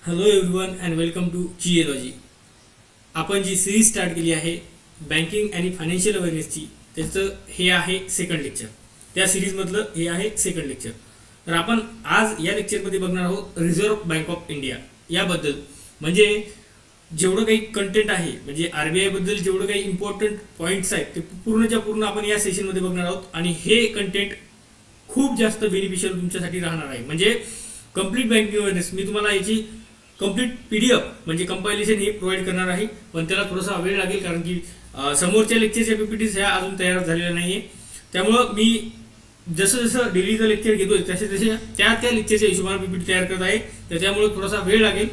Hello everyone and welcome to geology. आपण जी series start केली आहे बँकिंग आणि फायनान्शियल अवेअरनेसची, त्याचं हे आहे सेकंड लेक्चर. त्या सिरीजमधलं हे आहे सेकंड लेक्चर. तर आपण आज या लेक्चरमध्ये बघणार आहोत रिझर्व्ह बँक ऑफ इंडिया याबद्दल. म्हणजे जेवढं काही कंटेंट आहे, म्हणजे RBI बद्दल जेवढं काही इम्पॉर्टंट पॉईंट्स आहेत ते पूर्णच्या पूर्ण आपण या सेशनमध्ये बघणार आहोत. आणि हे कंटेंट खूप जास्त बेनिफिशियल तुमच्यासाठी राहणार आहे. म्हणजे कंप्लीट बँकिंग अवेअरनेस मी तुम्हाला याची कंप्लीट PDF म्हणजे कंपायलेशन हे प्रोव्हाइड करणार आहे. पण त्याला थोडासा वेळ लागेल, कारण की समोरच्या लेक्चरच्या PPTs ह्या अजून तयार झालेल्या नाही आहे. त्यामुळं मी जसं जसं डेलीचं लेक्चर घेतोय तसे तसे त्या लेक्चरच्या हिशोबाने PPT तयार करत आहे. तर त्यामुळे थोडासा वेळ लागेल.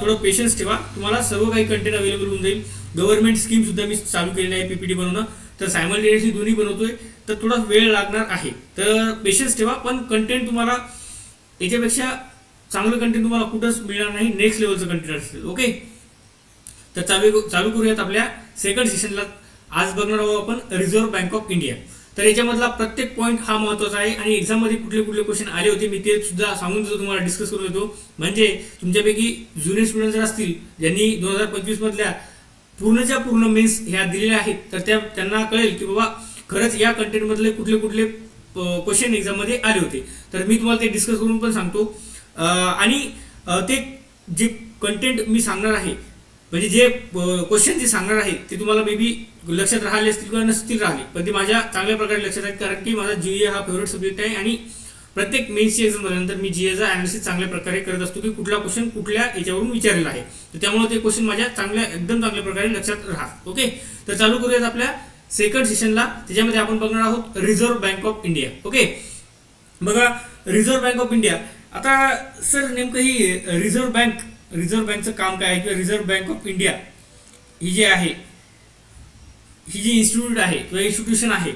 थोडं पेशन्स ठेवा, तुम्हाला सर्व काही कंटेंट अवेलेबल होऊन जाईल. गव्हर्नमेंट स्कीम सुद्धा मी चालू केलेली आहे PPT बनवणं. तर सायमल्टेनियसली दोन्ही बनवतोय, तर थोडा वेळ लागणार आहे. तर पेशन्स ठेवा, पण कंटेंट तुम्हाला याच्यापेक्षा चांगलं कंटेंट तुम्हाला कुठंच मिळणार नाही. नेक्स्ट लेवलचं कंटेंट असेल. ओके, तर चालू करूयात आपल्या सेकंड सेशनला. आज बघणार आहोत आपण रिझर्व्ह बँक ऑफ इंडिया. तर याच्यामधला प्रत्येक पॉईंट हा महत्त्वाचा आहे. आणि एक्झाममध्ये कुठले कुठले क्वेश्चन आले होते मी ते सुद्धा सांगून देतो, तुम्हाला डिस्कस करून देतो. म्हणजे तुमच्यापैकी जुनियर स्टुडंट जर असतील ज्यांनी 2025 मधल्या पूर्णच्या पूर्ण मेन्स ह्या दिलेल्या आहेत, तर त्यांना कळेल की बाबा खरंच या कंटेंटमधले कुठले कुठले क्वेश्चन एक्झाममध्ये आले होते. तर मी तुम्हाला ते डिस्कस करून पण सांगतो. आणि ते जे कंटेंट मी सांगणार आहे, म्हणजे जे क्वेश्चन जे सांगणार आहे ते तुम्हाला मे बी लक्षात राहिले असतील किंवा नसतील राहिले, पण ते माझ्या चांगल्या प्रकारे लक्षात आहेत. कारण की माझा GA हा फेवरेट सब्जेक्ट आहे. आणि प्रत्येक मेन्सची एक्झाम झाल्यानंतर मी GAचा अनालिसिस चांगल्या प्रकारे करत असतो की कुठला क्वेश्चन कुठल्या याच्यावरून विचारलेला आहे. तर त्यामुळे ते क्वेश्चन माझ्या एकदम चांगल्या प्रकारे लक्षात राहतात. ओके, तर चालू करूयात आपल्या सेकंड सेशनला. त्याच्यामध्ये आपण बघणार आहोत reserve bank of India. Okay, बघा रिझर्व्ह बँक ऑफ इंडिया. आता सर नेमकं ही रिझर्व्ह बँकचं काम काय आहे, किंवा रिझर्व्ह बँक ऑफ इंडिया ही जी आहे, ही जी इन्स्टिट्यूट आहे किंवा इन्स्टिट्यूशन आहे,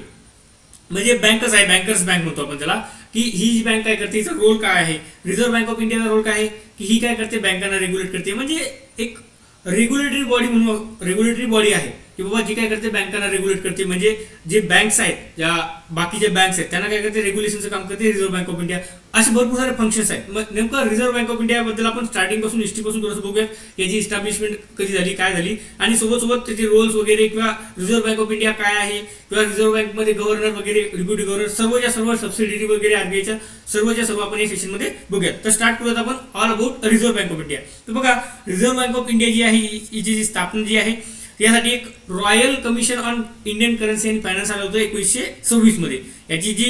म्हणजे बँकच आहे, बँकर्स बँक म्हणतो आपण त्याला. की ही जी बँक काय करते, हिचा रोल काय आहे, रिझर्व्ह बँक ऑफ इंडियाचा रोल काय आहे, की ही काय करते, बँकांना रेग्युलेट करते. म्हणजे एक रेग्युलेटरी बॉडी म्हणून रेग्युलेटरी बॉडी आहे की बाबा जी काय करते, बँकांना रेग्युलेट करते. म्हणजे जे बँक्स आहेत, ज्या बाकीचे बँक्स आहेत त्यांना काय करते, रेग्युलेशनचं काम करते रिझर्व्ह बँक ऑफ इंडिया. असे भरपूर सारे फंक्शन्स आहेत. मग नेमकं रिझर्व्ह बँक ऑफ इंडियाबद्दल आपण स्टार्टिंग पासून हिस्ट्रीपासून थोडंसं बघूयात. याची इस्टॅब्लिशमेंट कधी झाली, काय झाली, आणि सोबत त्याचे रोल्स वगैरे, किंवा रिझर्व्ह बँक ऑफ इंडिया काय आहे, किंवा रिझर्व्ह बँकमध्ये गव्हर्नर वगैरे, डेप्युटी गव्हर्नर, सर्वच्या सर्व सबसिडियरी वगैरे RBIच्या सर्वच्या सर्व आपण या सेशनमध्ये बघूयात. तर स्टार्ट करूयात आपण all about reserve bank of India. तर बघा रिझर्व्ह बँक ऑफ इंडिया जी आहे, हिची जी स्थापना जी आहे, यासाठी एक royal commission on Indian currency and finance आलं होतं 1926 मध्ये. याची जी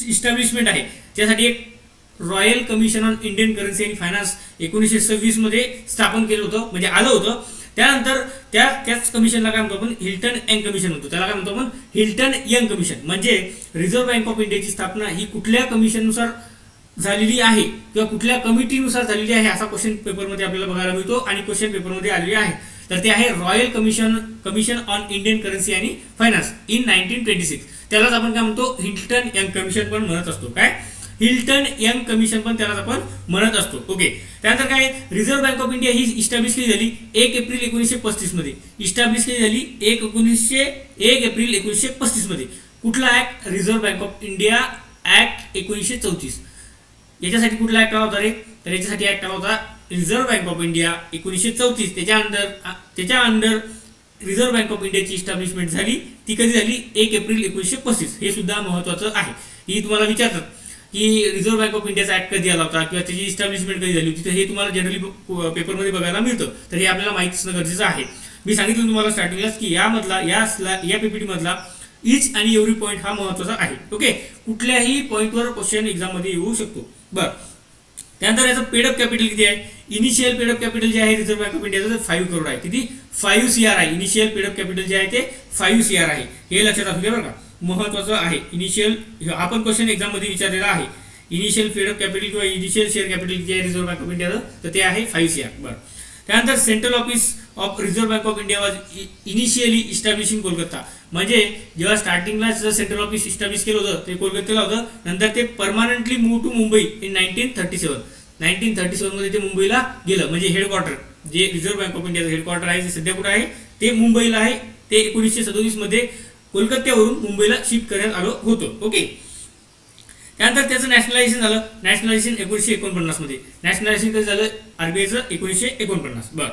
इस्टॅब्लिशमेंट आहे त्यासाठी एक royal commission on Indian currency and finance 1926 मध्ये स्थापन केलं होतं, म्हणजे आलं होतं. त्यानंतर त्याच कमिशनला काय म्हणतो आपण, हिल्टन यंग कमिशन म्हणतो. त्याला काय म्हणतो आपण, हिल्टन यंग कमिशन. म्हणजे रिझर्व्ह बँक ऑफ इंडियाची स्थापना ही कुठल्या कमिशननुसार झालेली आहे, किंवा कुठल्या कमिटीनुसार झालेली आहे, असा क्वेश्चन पेपरमध्ये आपल्याला बघायला मिळतो. आणि क्वेश्चन पेपरमध्ये आलेली आहे, तर ते आहे royal commission on Indian currency आणि फायनान्स इन 1926. त्यालाच आपण काय म्हणतो, हिल्टन यंग कमिशन पण म्हणत असतो. काय, हिल्टन यंग कमिशन पण त्यालाच आपण म्हणत असतो. ओके, त्यानंतर काय, reserve bank of India he establish केली झाली 1 एप्रिल 1935 मध्ये. इस्टॅब्लिश केली झाली 1 एप्रिल 1935 मध्ये. कुठला act, reserve bank of India act 1934. याच्यासाठी कुठला ऍक्ट आला होता रे, तर याच्यासाठी ऍक्ट आला होता रिझर्व्ह बँक ऑफ इंडिया 1934. त्याच्या अंडर रिझर्व्ह बँक ऑफ इंडियाची इस्टॅब्लिशमेंट झाली. ती कधी झाली, 1 एप्रिल 1935. हे सुद्धा महत्वाचं आहे. ही तुम्हाला विचारतात की रिझर्व्ह बँक ऑफ इंडियाचा ऍक्ट कधी आला होता, किंवा त्याची इस्टॅब्लिशमेंट कधी झाली होती, तर हे तुम्हाला जनरली पेपरमध्ये बघायला मिळतं. तर हे आपल्याला माहिती असणं गरजेचं आहे. मी सांगितलं तुम्हाला स्टार्टिंगलाच की या PPT मधला इच आणि एव्हरी पॉईंट हा महत्वाचा आहे. ओके, कुठल्याही पॉईंटवर क्वेश्चन एक्झाममध्ये येऊ शकतो. बरं, त्यानंतर याचं पेडअप कॅपिटल किती आहे, इनिशियल पेडअप कॅपिटल जे आहे रिझर्व्ह बँक ऑफ इंडियाचं 5 करोड आहे. किती, 5 CR आहे. इनिशियल पेडअप कॅपिटल जे आहे ते 5 CR आहे. हे लक्षात असू द्या बरं का, महत्वाचं आहे. इनिशियल आपण क्वेश्चन एक्झाम मध्ये विचारलेला आहे. इनिशियल पेडअप कॅपिटल किंवा इनिशियल शेअर कॅपिटल किती आहे रिझर्व्ह बँक ऑफ इंडियाचं, तर ते आहे 5 CR. बरं, त्यानंतर central office of reserve bank of India was initially establish in Kolkata. म्हणजे जेव्हा स्टार्टिंगला सेंट्रल ऑफिस इस्टॅब्लिश केलं होतं ते कोलकात्याला होतं. नंतर ते permanently move to Mumbai in 1937 मध्ये ते मुंबईला गेलं. म्हणजे हेडक्वार्टर जे रिझर्व्ह बँक ऑफ इंडियाचं हेडक्वार्टर आहे ते सध्या कुठे आहे, ते मुंबईला आहे. ते 1937 मध्ये कोलकात्यावरून मुंबईला शिफ्ट करण्यात आलं होतं. ओके, त्यानंतर त्याचं नॅशनलायझेशन झालं. नॅशनलायझेशन 1949 मध्ये. नॅशनलायझेशन कधी झालं आरबीआयचं 1949. बरं.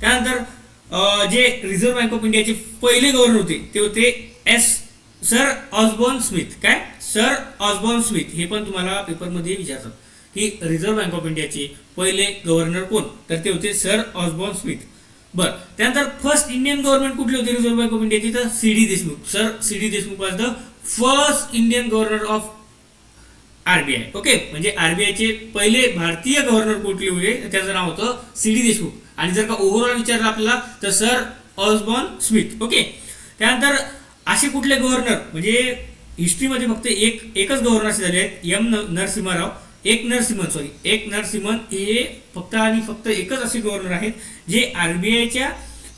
त्यानंतर जे रिझर्व्ह बँक ऑफ इंडियाचे पहिले गव्हर्नर होते ते होते सर ऑसबॉर्न स्मिथ. काय? Sir Osborne Smith. हे पण तुम्हाला पेपरमध्ये विचारतात की रिझर्व्ह बँक ऑफ इंडियाचे पहिले गव्हर्नर कोण, तर ते होते सर ऑसबॉर्न स्मिथ. बरं. त्यानंतर फर्स्ट इंडियन गव्हर्नमेंट कुठली होती रिझर्व्ह बँक ऑफ इंडियाची, तर CD. Deshmukh. Sir CD. Deshmukh was the first Indian governor of RBI. Okay, म्हणजे आरबीआयचे पहिले भारतीय गव्हर्नर कुठले होते, त्याचं नाव होतं सी.डी. देशमुख. आणि जर का ओव्हरऑल विचारलं आपल्याला तर सर ऑसबॉर्न स्मिथ. ओके. त्यानंतर असे कुठले गव्हर्नर, म्हणजे हिस्ट्रीमध्ये फक्त एकच गव्हर्नर असे झाले आहेत, एम नरसिम्हा एक नरसिम्हन हे फक्त आणि फक्त एकच असे गव्हर्नर आहेत जे आरबीआयच्या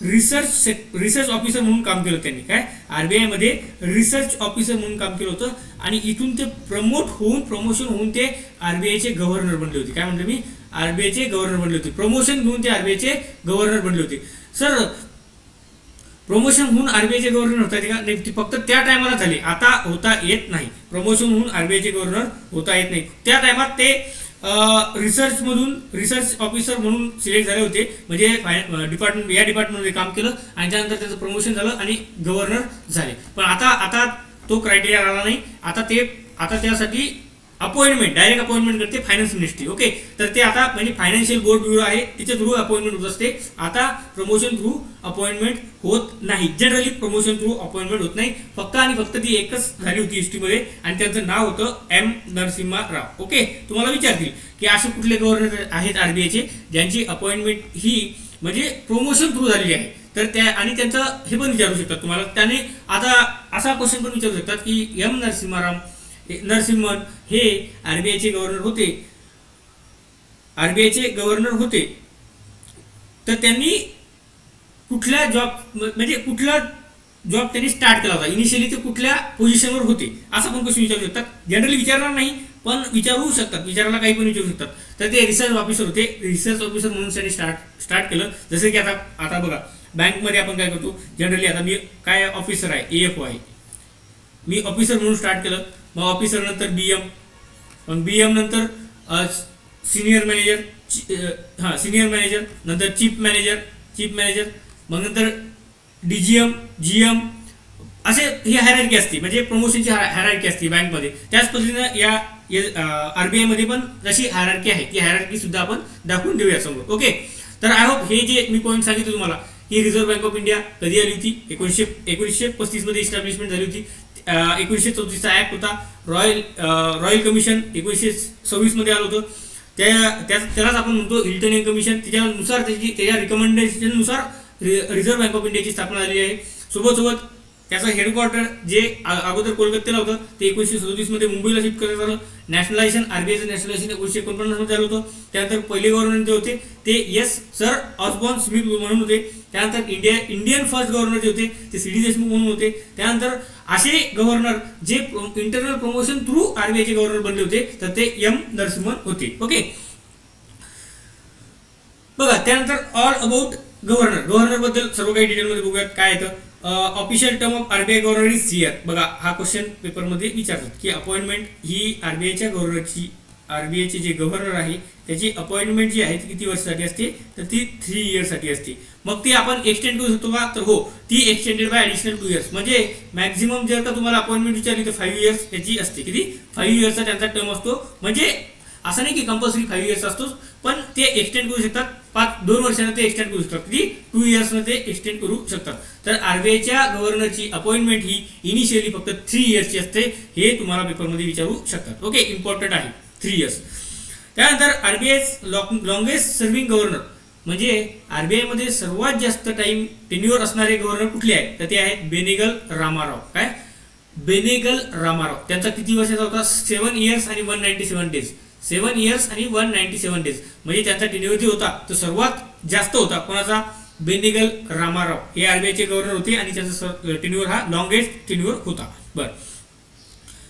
रिसर्च ऑफिसर म्हणून काम केलं त्यांनी. काय? आरबीआय मध्ये रिसर्च ऑफिसर म्हणून काम केलं होतं आणि इथून ते प्रमोशन होऊन ते आरबीआयचे गव्हर्नर बनले होते. काय म्हणतो मी? आरबीआयचे गव्हर्नर बनले होते. प्रमोशन घेऊन ते आरबीआयचे गव्हर्नर बनले होते. सर प्रमोशन होऊन आरबीआयचे गव्हर्नर होता का? नाही, फक्त त्या टायमाला झाले, आता होता येत नाही. प्रमोशन होऊन आरबीआयचे गव्हर्नर होता येत नाही. त्या टायमात ते रिसर्च ऑफिसर म्हणून सिलेक्ट झाले होते, म्हणजे या डिपार्टमेंटमध्ये काम केलं आणि त्यानंतर त्याचं प्रमोशन झालं आणि गव्हर्नर झाले. पण आता तो क्रायटेरिया आला नाही. आता त्यासाठी डायरेक्ट अपॉइंटमेंट करते फायनान्स मिनिस्ट्री. ओके, तर ते आता म्हणजे फायनान्शियल बोर्ड ब्युरो आहे, तिच्या थ्रू अपॉइंटमेंट होत असते. आता प्रमोशन थ्रू अपॉइंटमेंट होत नाही. जनरली प्रमोशन थ्रू अपॉइंटमेंट होत नाही. फक्त आणि फक्त ती एकच झाली होती हिस्ट्रीमध्ये आणि त्यांचं नाव होतं एम नरसिम्हा राव. ओके, तुम्हाला विचारतील की असे कुठले गव्हर्नर आहेत आरबीआयचे ज्यांची अपॉइंटमेंट ही म्हणजे प्रमोशन थ्रू झालेली आहे, तर आणि त्यांचं हे पण विचारू शकतात तुम्हाला. त्याने आता असा क्वेश्चन पण विचारू शकतात की एम नरसिम्हन हे आरबीआयचे गव्हर्नर होते, तर त्यांनी कुठला जॉब त्यांनी स्टार्ट केला होता, इनिशियली ते कुठल्या पोझिशनवर होते, असा पण क्वेश्चन विचारू शकतात. जनरली विचारणार नाही पण विचारू शकतात, विचारायला काही पण विचारू शकतात. तर ते रिसर्च ऑफिसर होते. रिसर्च ऑफिसर म्हणून त्यांनी स्टार्ट केलं. जसं की आता बघा बँकमध्ये आपण काय करतो जनरली, आता मी काय ऑफिसर आहे, एएफओ आहे, मी ऑफिसर म्हणून स्टार्ट केलं. मग ऑफिसर नंतर बीएम, मग बीएम नंतर सिनियर मॅनेजर, नंतर चीफ मॅनेजर, मग नंतर डीजीएम, जीएम, असे ही हायरार्की असते, म्हणजे प्रमोशनची हायरार्की असते बँकमध्ये. त्याच पद्धतीनं या आरबीआय मध्ये पण जशी हायरार्की आहे ती हायरार्की सुद्धा आपण दाखवून देऊया समोर. ओके, तर आय होप हे जे मी पॉईंट सांगितलं तुम्हाला, ही रिझर्व्ह बँक ऑफ इंडिया कधी आली होती, 1935 मध्ये इस्टॅब्लिशमेंट झाली होती. 1934चा ऍक्ट होता. रॉयल कमिशन 1926 मध्ये आलं होतं. त्यालाच आपण म्हणतो हिल्टन कमिशन. त्याच्यानुसार त्याच्या रिकमेंडेशननुसार रिझर्व्ह बँक ऑफ इंडियाची स्थापना झाली आहे. सोबत त्याचं हेडक्वार्टर जे अगोदर कोलकात्याला होतं ते 1937 मध्ये मुंबईला शिफ्ट करण्यात आलं. आरबीआयचं नॅशनलायझेशन 1949 मध्ये झालं होतं. त्यानंतर पहिले गव्हर्नर जे होते ते सर ऑसबॉर्न स्मिथ म्हणून होते. त्यानंतर इंडियन फर्स्ट गव्हर्नर जे होते ते सी.डी. देशमुख म्हणून होते. त्यानंतर असे गव्हर्नर जे इंटरनल प्रमोशन थ्रू आरबीआयचे गव्हर्नर बनले होते तर ते एम नरसिम्हन होते. ओके, बघा त्यानंतर ऑल अबाउट गव्हर्नर बद्दल सर्व काही डिटेलमध्ये बघूयात. काय येतं, official term of RBI governor is CR. बघा हा क्वेश्चन पेपरमध्ये विचारतात की अपॉइंटमेंट ही आरबीआयच्या गव्हर्नरची, आरबीआयचे जे गव्हर्नर आहे त्याची अपॉइंटमेंट जी आहे ती किती वर्षासाठी असते, तर ती 3 इयर्ससाठी असते. मग ती आपण एक्सटेंड करू शकतो का, तर हो, ती एक्सटेंडेड बाय ॲडिशनल 2 इयर्स. म्हणजे मॅक्झिमम जर का तुम्हाला अपॉइंटमेंट विचारली तर 5 इयर्स त्याची असते. किती? 5 इयर्सचा त्यांचा टर्म असतो. म्हणजे असं नाही की कंपल्सरी 5 इयर्स असतोच, पण ते एक्सटेंड करू शकतात. 2 वर्षांना ते एक्सटेंड करू शकतात. किती? 2 इयर्सनं ते एक्सटेंड करू शकतात. तर आरबीआयच्या गव्हर्नरची अपॉइंटमेंट ही इनिशियली फक्त 3 इयर्सची असते. हे तुम्हाला पेपरमध्ये विचारू शकतात. ओके, इम्पॉर्टंट आहे 3 इयर्स. त्यानंतर आरबीआय लॉंगेस्ट सर्व्हिंग गव्हर्नर, म्हणजे आरबीआय मध्ये सर्वात जास्त टाइम टेन्युअर असणारे गव्हर्नर कुठले आहेत, तर ते आहेत बेनेगल रामाराव. काय? बेनेगल रामाराव. त्यांचा किती वर्षाचा होता? 7 इयर्स आणि 197 डेज. 7 इयर्स आणि 197 डेज, म्हणजे त्यांचा टेन्युअर जे होता तो सर्वात जास्त होता. कोणाचा? बेनेगल रामाराव. हे आरबीआयचे गव्हर्नर होते आणि त्यांचा टेन्युअर हा लॉंगेस्ट टेन्युअर होता. बरं,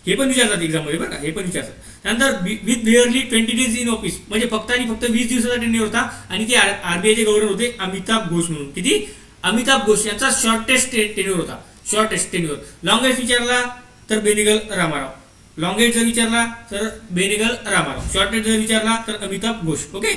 हे पण विचारतात एक्झाममध्ये बरं का, हे पण विचारतात. त्यानंतर विथ बिअरली 20 डेज इन ऑफिस, म्हणजे फक्त आणि फक्त 20 दिवसाचा टेन्युअर होता आणि ते आरबीआयचे गव्हर्नर होते अमिताभ घोष म्हणून. किती? अमिताभ घोष यांचा शॉर्टेस्ट टेन्युअर होता. Shortest tenure. लॉंगेस्ट विचारला तर बेनेगल रामाराव. लॉंगेस्ट जर विचारला तर बेनेगल रामाराव, शॉर्टेस्ट जर विचारला तर अमिताभ घोष. ओके.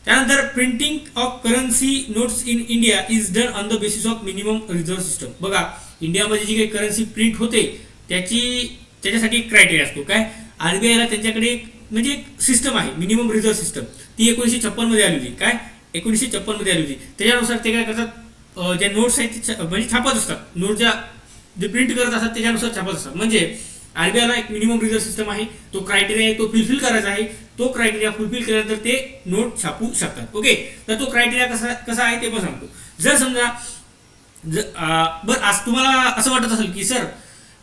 त्यानंतर printing of currency notes in India is done on the basis of minimum reserve system. बघा, इंडियामध्ये जी काही करन्सी प्रिंट होते त्याच्यासाठी एक क्रायटेरिया असतो. काय, आरबीआयला त्यांच्याकडे एक म्हणजे एक सिस्टम आहे मिनिमम रिझर्व्ह सिस्टम. ती 1956 मध्ये आली होती. काय, 1956 मध्ये आली होती. त्याच्यानुसार ते काय करतात, ज्या नोट्स आहेत म्हणजे छापत असतात, नोट ज्या जे प्रिंट करत असतात त्याच्यानुसार छापत असतात. म्हणजे आरबीआयला एक मिनिमम रिझर्व्ह सिस्टम आहे, तो क्रायटेरिया आहे, तो फुलफिल करायचा आहे. तो क्रायटेरिया फुलफिल केल्यानंतर ते नोट छापू शकतात. ओके. तर तो क्रायटेरिया कसा आहे ते पण सांगतो. जर समजा बरं आज तुम्हाला असं वाटत असेल की सर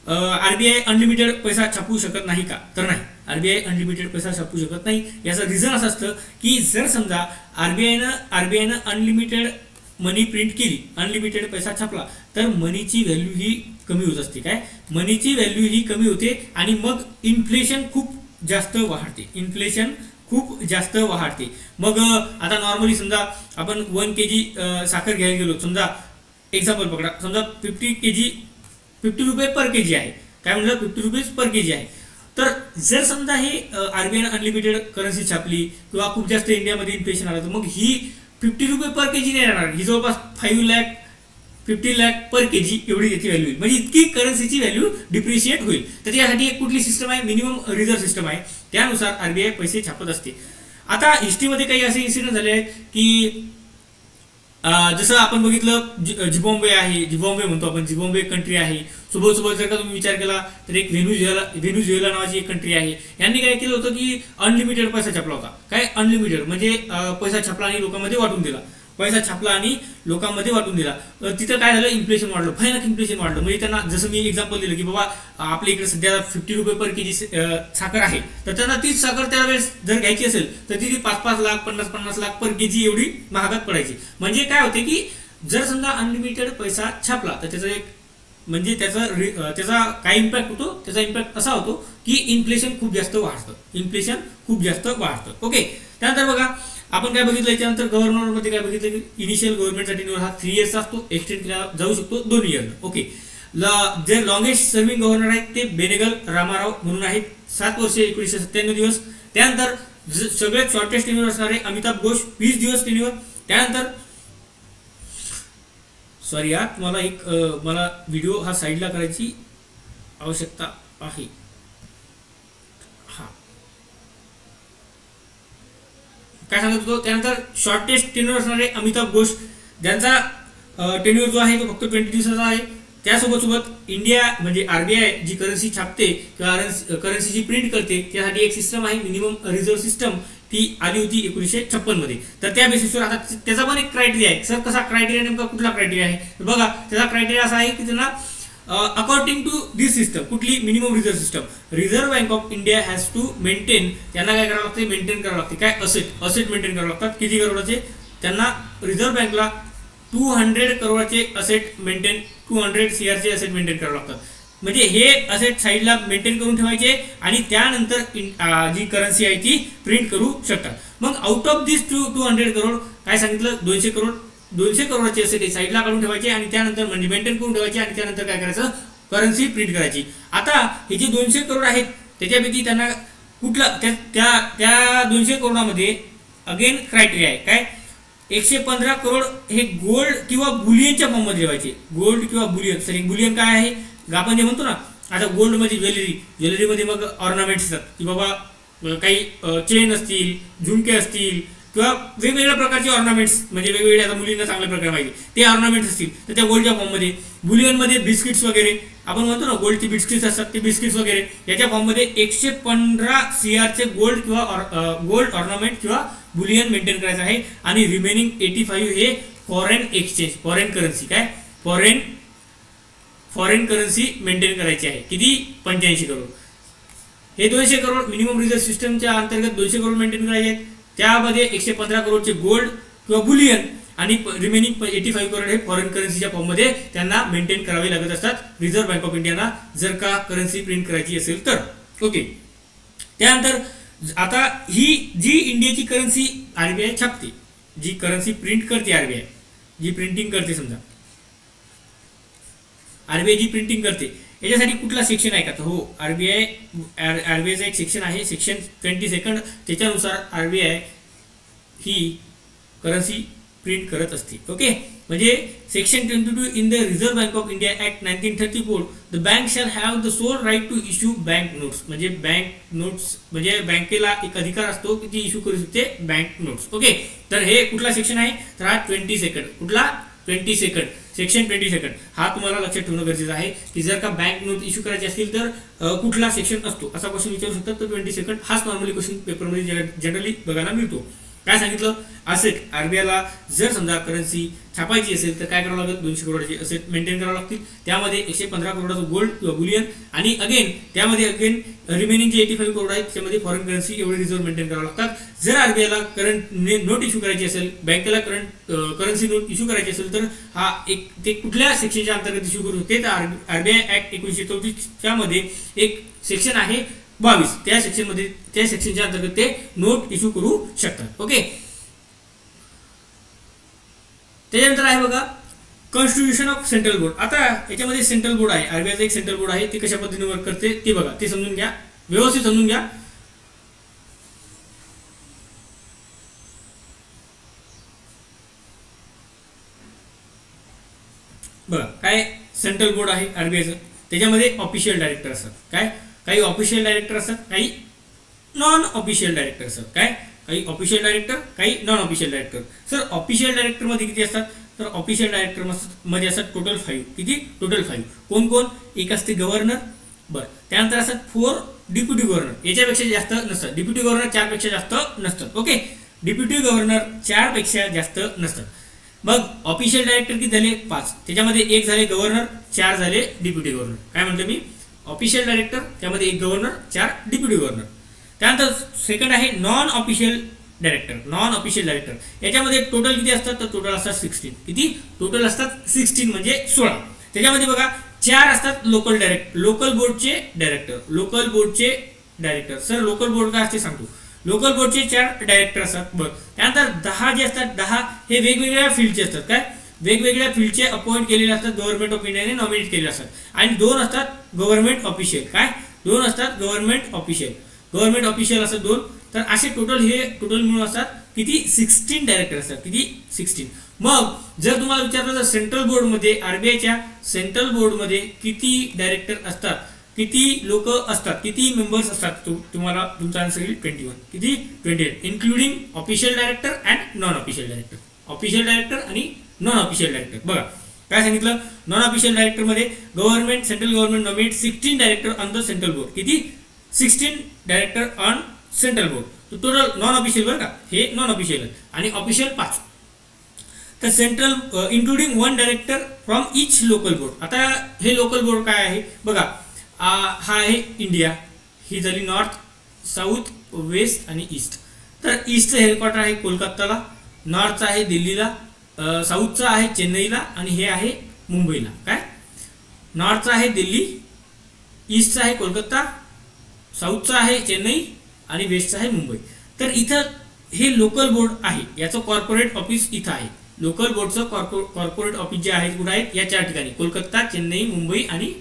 आरबीआय अनलिमिटेड पैसा छापू शकत नाही का, तर नाही, आरबीआय अनलिमिटेड पैसा छापू शकत नाही. याचं रिझन असं असतं की जर समजा आरबीआयनं अनलिमिटेड मनी प्रिंट केली, अनलिमिटेड पैसा छापला, तर मनीची व्हॅल्यू ही कमी होत असते. काय, मनीची व्हॅल्यू ही कमी होते आणि मग इन्फ्लेशन खूप जास्त वाढते. इन्फ्लेशन खूप जास्त वाढते. मग आता नॉर्मली समजा आपण 1 kg साखर घ्यायला गेलो, समजा एक्झाम्पल पकडा, समजा 50 रुपये पर केजी आहे. काय म्हणलं, 50 रुपये पर केजी आहे. तर जर समजा हे आरबीआयनं अनलिमिटेड करन्सी छापली किंवा खूप जास्त इंडियामध्ये इन्फ्लेशन आलं, तर मग ही 50 रुपये पर केजी नाही राहणार, ही जवळपास 50 लाख पर केजी एवढी त्याची व्हॅल्यू होईल. म्हणजे इतकी करन्सीची व्हॅल्यू डिप्रिशिएट होईल. तर त्यासाठी एक कुठली सिस्टम आहे, मिनिमम रिझर्व्ह सिस्टम आहे. त्यानुसार आरबीआय पैसे छापत असते. आता हिस्ट्रीमध्ये काही असे इन्सिडेंट झाले आहेत की जसं आपण बघितलं झिम्बाब्वे आहे, झिम्बाब्वे म्हणतो आपण, झिम्बाब्वे कंट्री आहे. सोबत जर का तुम्ही विचार केला तर एक व्हेनेझुएला नावाची एक कंट्री आहे. यांनी काय केलं होतं की अनलिमिटेड पैसा छापला होता. काय, अनलिमिटेड म्हणजे पैसा छापला आणि लोकांमध्ये वाटून दिला. पैसा छापला आणि लोकांमध्ये वाटून दिला. तिथं काय झालं, इन्फ्लेशन वाढलं, भयानक इन्फ्लेशन वाढलं. म्हणजे त्यांना जसं मी एक्झाम्पल दिलं की बाबा आपल्या इकडे सध्या 50 रुपये पर केजी साखर आहे, तर त्यांना तीच साखर त्यावेळेस जर घ्यायची असेल तर ती 5-5 लाख 50-50 लाख पर केजी एवढी महागात पडायची. म्हणजे काय होते की जर समजा अनलिमिटेड पैसा छापला तर त्याचं एक म्हणजे त्याचा काय इम्पॅक्ट होतो, त्याचा इम्पॅक्ट असा होतो की इन्फ्लेशन खूप जास्त वाढतं. इन्फ्लेशन खूप जास्त वाढतं. ओके. त्यानंतर बघा आपण काय बघितलं, याच्यानंतर गव्हर्नरमध्ये काय बघितलं की इनिशियल गव्हर्नमेंटसाठी निवड हा 3 इयर्सचा असतो, एक्सटेंड केला जाऊ शकतो 2 इयरनं. ओके. जे लॉंगेस्ट सर्व्हिंग गव्हर्नर आहेत ते बेनेगल रामाराव म्हणून आहेत, 7 वर्षे 1997 दिवस. त्यानंतर सगळ्यात शॉर्टेस्ट टेन्युअर असणारे अमिताभ घोष 20 दिवस टेन्युअर. त्यानंतर सॉरी यार, मला व्हिडिओ हा साईडला करायची आवश्यकता आहे. काय सांगत होतो, त्यानंतर शॉर्टेस्ट टेन्युअर असणारे अमिताभ घोष, ज्यांचा टेन्युअर जो आहे तो फक्त 20 दिवसाचा आहे. त्यासोबत इंडिया म्हणजे आरबीआय जी करन्सी छापते किंवा करन्सी जी प्रिंट करते त्यासाठी एक सिस्टम आहे मिनिमम रिझर्व्ह सिस्टम, ती आली होती 1956 मध्ये. तर त्या बेसिसवर आता त्याचा पण एक क्रायटेरिया आहे. सर कसा क्रायटेरिया, नेमका कुठला क्रायटेरिया आहे, बघा त्याचा क्रायटेरिया असा आहे की त्यांना अकॉर्डिंग टू दिस सिस्टम, कुठली minimum reserve system, reserve bank of India has to maintain, त्यांना काय करावं लागते, मेंटेन करावं लागते. काय, असेट मेंटेन करावं लागतात. किती करोडाचे, त्यांना रिझर्व्ह बँकला 200 करोडाचे asset maintain, 200 CR asset maintain करावं लागतात. म्हणजे हे असेट साईडला मेंटेन करून ठेवायचे आणि त्यानंतर जी करन्सी आहे ती प्रिंट करू शकतात. मग आउट ऑफ दिस 200 करोड काय सांगितलं, 200 करोडाचे असेट साईडला काढून ठेवायचे आणि त्यानंतर म्हणजे मेंटेन करून ठेवायचे आणि त्यानंतर काय करायचं, करन्सी प्रिंट करायची. आता हे जे 200 करोड आहेत त्याच्यापैकी त्यांना कुठला त्या 200 करोडामध्ये अगेन क्रायटेरिया आहे. काय, 115 करोड हे गोल्ड किंवा बुलियनच्या फॉर्ममध्ये ठेवायचे. गोल्ड किंवा बुलियन, सर बुलियन काय आहे, आपण जे म्हणतो ना, आता गोल्ड मध्ये ज्वेलरीमध्ये मग ऑर्नामेंट्स असतात की बाबा काही चेन असतील, झुमके असतील किंवा वेगवेगळ्या प्रकारचे ऑर्नामेंट्स, म्हणजे वेगवेगळे आता मुलींना चांगल्या प्रकारे माहिती ते ऑर्नामेंट्स असतील तर त्या गोल्डच्या फॉर्ममध्ये. बुलियनमध्ये बिस्किट्स वगैरे आपण म्हणतो ना, गोल्डची बिस्किट्स असतात, ते बिस्किट्स वगैरे याच्या फॉर्ममध्ये 115 CRचे गोल्ड किंवा गोल्ड ऑर्नामेंट किंवा बुलियन मेंटेन करायचं आहे. आणि रिमेनिंग 85 हे फॉरेन एक्सचेंज, फॉरेन करन्सी, काय फॉरेन करन्सी मेंटेन करायची आहे. किती, 85 करोड. हे 200 करोड मिनिमम रिझर्व्ह सिस्टमच्या अंतर्गत 200 करोड मेंटेन करायचे आहेत. त्यामध्ये 115 करोडचे गोल्ड किंवा बुलियन आणि रिमेनिंग 85 करोड हे फॉरेन करन्सीच्या फॉर्ममध्ये त्यांना मेंटेन करावे लागत असतात रिझर्व्ह बँक ऑफ इंडियाला, जर का करन्सी प्रिंट करायची असेल तर. ओके. त्यानंतर आता ही जी इंडियाची करन्सी आरबीआय छापते, जी करन्सी प्रिंट करते आरबीआय, जी प्रिंटिंग करते, समजा आरबीआय जी प्रिंटिंग करते याच्यासाठी कुठला सेक्शन आहे का? तर हो, आरबीआयचा एक सेक्शन आहे, सेक्शन 22, त्याच्यानुसार आरबीआय ही करन्सी प्रिंट करत असते. ओके, म्हणजे section 22 in the reserve bank of India act 1934, the bank shall have the sole right to issue bank notes. म्हणजे बँक नोट्स म्हणजे बँकेला एक अधिकार असतो की ती इश्यू करू शकते बँक नोट्स. ओके, तर हे कुठला सेक्शन आहे? तर हा 22. कुठला? 22, सेक्शन 22. हा तुम्हाला लक्षात ठेवणं गरजेचं आहे की जर का बँक नोट इश्यू करायची असतील तर कुठला सेक्शन असतो असा क्वेश्चन विचारू शकतात. तर 22 हाच नॉर्मली क्वेश्चन पेपरमध्ये जनरली बघायला मिळतो. काय सांगितलं? असेट, आरबीआयला जर समजा करन्सी छापायची असेल तर काय करावं लागेल? 200 करोडाचे असेट मेंटेन करावं लागतील. त्यामध्ये 115 करोडाचं गोल्ड किंवा बुलियन आणि त्यामध्ये रिमेनिंग जे 85 करोड आहेत त्यामध्ये फॉरेन करन्सी एवढे रिझर्व्ह मेंटेन करावं लागतात. जर आरबीआयला करंट नोट इश्यू करायची असेल, बँकेला करन्सी नोट इश्यू करायची असेल तर हा ते कुठल्या सेक्शनच्या अंतर्गत इश्यू करू शकते? तर आरबीआय ऍक्ट 1934 मध्ये एक सेक्शन आहे 22, त्या सेक्शनच्या अंतर्गत ते नोट इश्यू करू शकतात. ओके, त्याच्यानंतर आहे बघा कॉन्स्टिट्यूशन ऑफ सेंट्रल बोर्ड. आता याच्यामध्ये सेंट्रल बोर्ड आहे, आरबीआयचं एक सेंट्रल बोर्ड आहे, ते कशा पद्धतीने वर्क करते ते बघा, ते समजून घ्या, व्यवस्थित समजून घ्या. बघा काय सेंट्रल बोर्ड आहे आरबीआयचं, त्याच्यामध्ये ऑफिशियल डायरेक्टर असतात. काय? काही ऑफिशियल डायरेक्टर असतात, काही नॉन ऑफिशियल डायरेक्टर असतात. काय? काही ऑफिशियल डायरेक्टर, काही non official director. Sir official director मध्ये किती असतात? तर ऑफिशियल डायरेक्टर मध्ये असतात टोटल 5. किती? टोटल 5. कोण कोण? एक असते गव्हर्नर, बरं, त्यानंतर असतात 4 डिप्युटी गव्हर्नर, याच्यापेक्षा जास्त नसतात. डिप्युटी गव्हर्नर 4 पेक्षा जास्त नसतात. ओके, डिप्युटी गव्हर्नर 4 पेक्षा जास्त नसतात. मग ऑफिशियल डायरेक्टर किती झाले? 5. त्याच्यामध्ये एक झाले गव्हर्नर, 4 झाले डिप्युटी गव्हर्नर. काय म्हणतो मी? ऑफिशियल डायरेक्टर, त्यामध्ये एक गव्हर्नर, 4 डिप्युटी गव्हर्नर. त्यानंतर सेकंड आहे non official director. Non official director याच्यामध्ये टोटल किती असतात? तर टोटल असतात 16. किती? टोटल असतात 16 म्हणजे 16. त्याच्यामध्ये बघा 4 असतात लोकल बोर्डचे डायरेक्टर. सर लोकल बोर्ड काय असते सांगतो. लोकल बोर्डचे 4 डायरेक्टर असतात. बरं, त्यानंतर 10 जे असतात, 10 हे वेगवेगळ्या फील्डचे असतात. काय? वेगवेगळ्या फील्डचे अपॉइंट केलेले असतात, गव्हर्नमेंट ऑफ इंडियाने नॉमिनेट केलेले असतात. आणि 2 असतात गव्हर्नमेंट ऑफिशियल. काय? 2 असतात गव्हर्नमेंट ऑफिशियल असतात 2. तर असे टोटल मिळून असतात किती? 16 डायरेक्टर असतात. किती? 16. मग जर तुम्हाला विचारलं तर सेंट्रल बोर्डमध्ये, आरबीआयच्या सेंट्रल बोर्डमध्ये किती डायरेक्टर असतात, किती लोक असतात, किती मेंबर्स असतात? तुम्हाला तुमचा आन्सर येईल 21. किती? 21, including official director and non official director. Official director आणि नॉन ऑफिशियल डायरेक्टर. बघा काय सांगितलं? नॉन ऑफिशियल डायरेक्टर मध्ये central government nominate 16 director on the central board. किती? 16 director on central board. Total non official बरं का, हे नॉन ऑफिशियल आणि ऑफिशियल 5. तर central including 1 director from each local board. आता हे लोकल बोर्ड काय आहे बघा, हा आहे इंडिया, ही झाली नॉर्थ, साऊथ, वेस्ट आणि ईस्ट. तर ईस्टचं हेडक्वार्टर आहे कोलकाताला, नॉर्थचा आहे दिल्लीला, साऊथचा आहे चेन्नईला आणि हे आहे मुंबईला. काय? नॉर्थचा आहे दिल्ली, ईस्टचा आहे कोलकाता, साऊथचा आहे चेन्नई आणि वेस्टचा आहे मुंबई. तर इथं हे लोकल बोर्ड आहे, याचं कॉर्पोरेट ऑफिस इथं आहे. लोकल बोर्डचं कॉर्पोरेट ऑफिस जे आहे कुठं आहेत? या 4 ठिकाणी, कोलकाता, चेन्नई, मुंबई आणि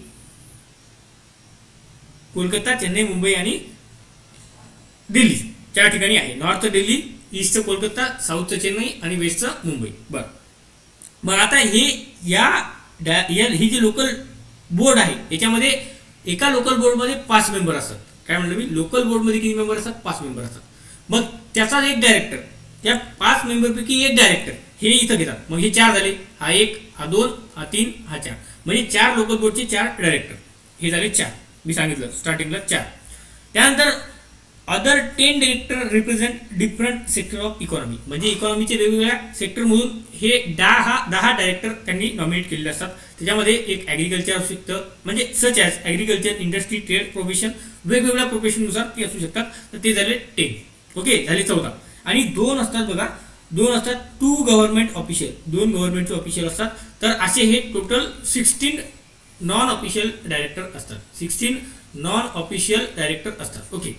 दिल्ली, 4 ठिकाणी आहे. नॉर्थ दिल्ली, ईस्टचं कोलकाता, साऊथचं चेन्नई आणि वेस्टचं मुंबई. बरं, मग आता हे जे लोकल बोर्ड आहे याच्यामध्ये एका लोकल बोर्डमध्ये 5 मेंबर असतात. काय म्हणलं मी? लोकल बोर्डमध्ये किती मेंबर असतात? 5 मेंबर असतात. मग त्याचा एक डायरेक्टर, त्या 5 मेंबरपैकी एक डायरेक्टर हे इथं घेतात. मग हे 4 झाले, हा 1, हा 2, हा 3, हा 4, म्हणजे 4 लोकल बोर्डचे 4 डायरेक्टर, हे झाले 4. मी सांगितलं स्टार्टिंगला 4. त्यानंतर other 10 director represent different sector of economy, म्हणजे इकॉनॉमीचे वेगवेगळ्या सेक्टरमधून हे 10 डायरेक्टर त्यांनी नॉमिनेट केलेले असतात. त्याच्यामध्ये एक ॲग्रिकल्चर असू शकतं, म्हणजे such as agriculture, industry, trade, profession, वेगवेगळ्या प्रोफेशननुसार ते असू शकतात. तर ते झाले 10. ओके, झाले 14. आणि 2 असतात बघा, 2 असतात 2 गव्हर्नमेंट ऑफिशियल, 2 गव्हर्नमेंटचे ऑफिशियल असतात. तर असे हे टोटल 16 नॉन ऑफिशियल डायरेक्टर असतात. 16 नॉन ऑफिशियल डायरेक्टर असतात. ओके,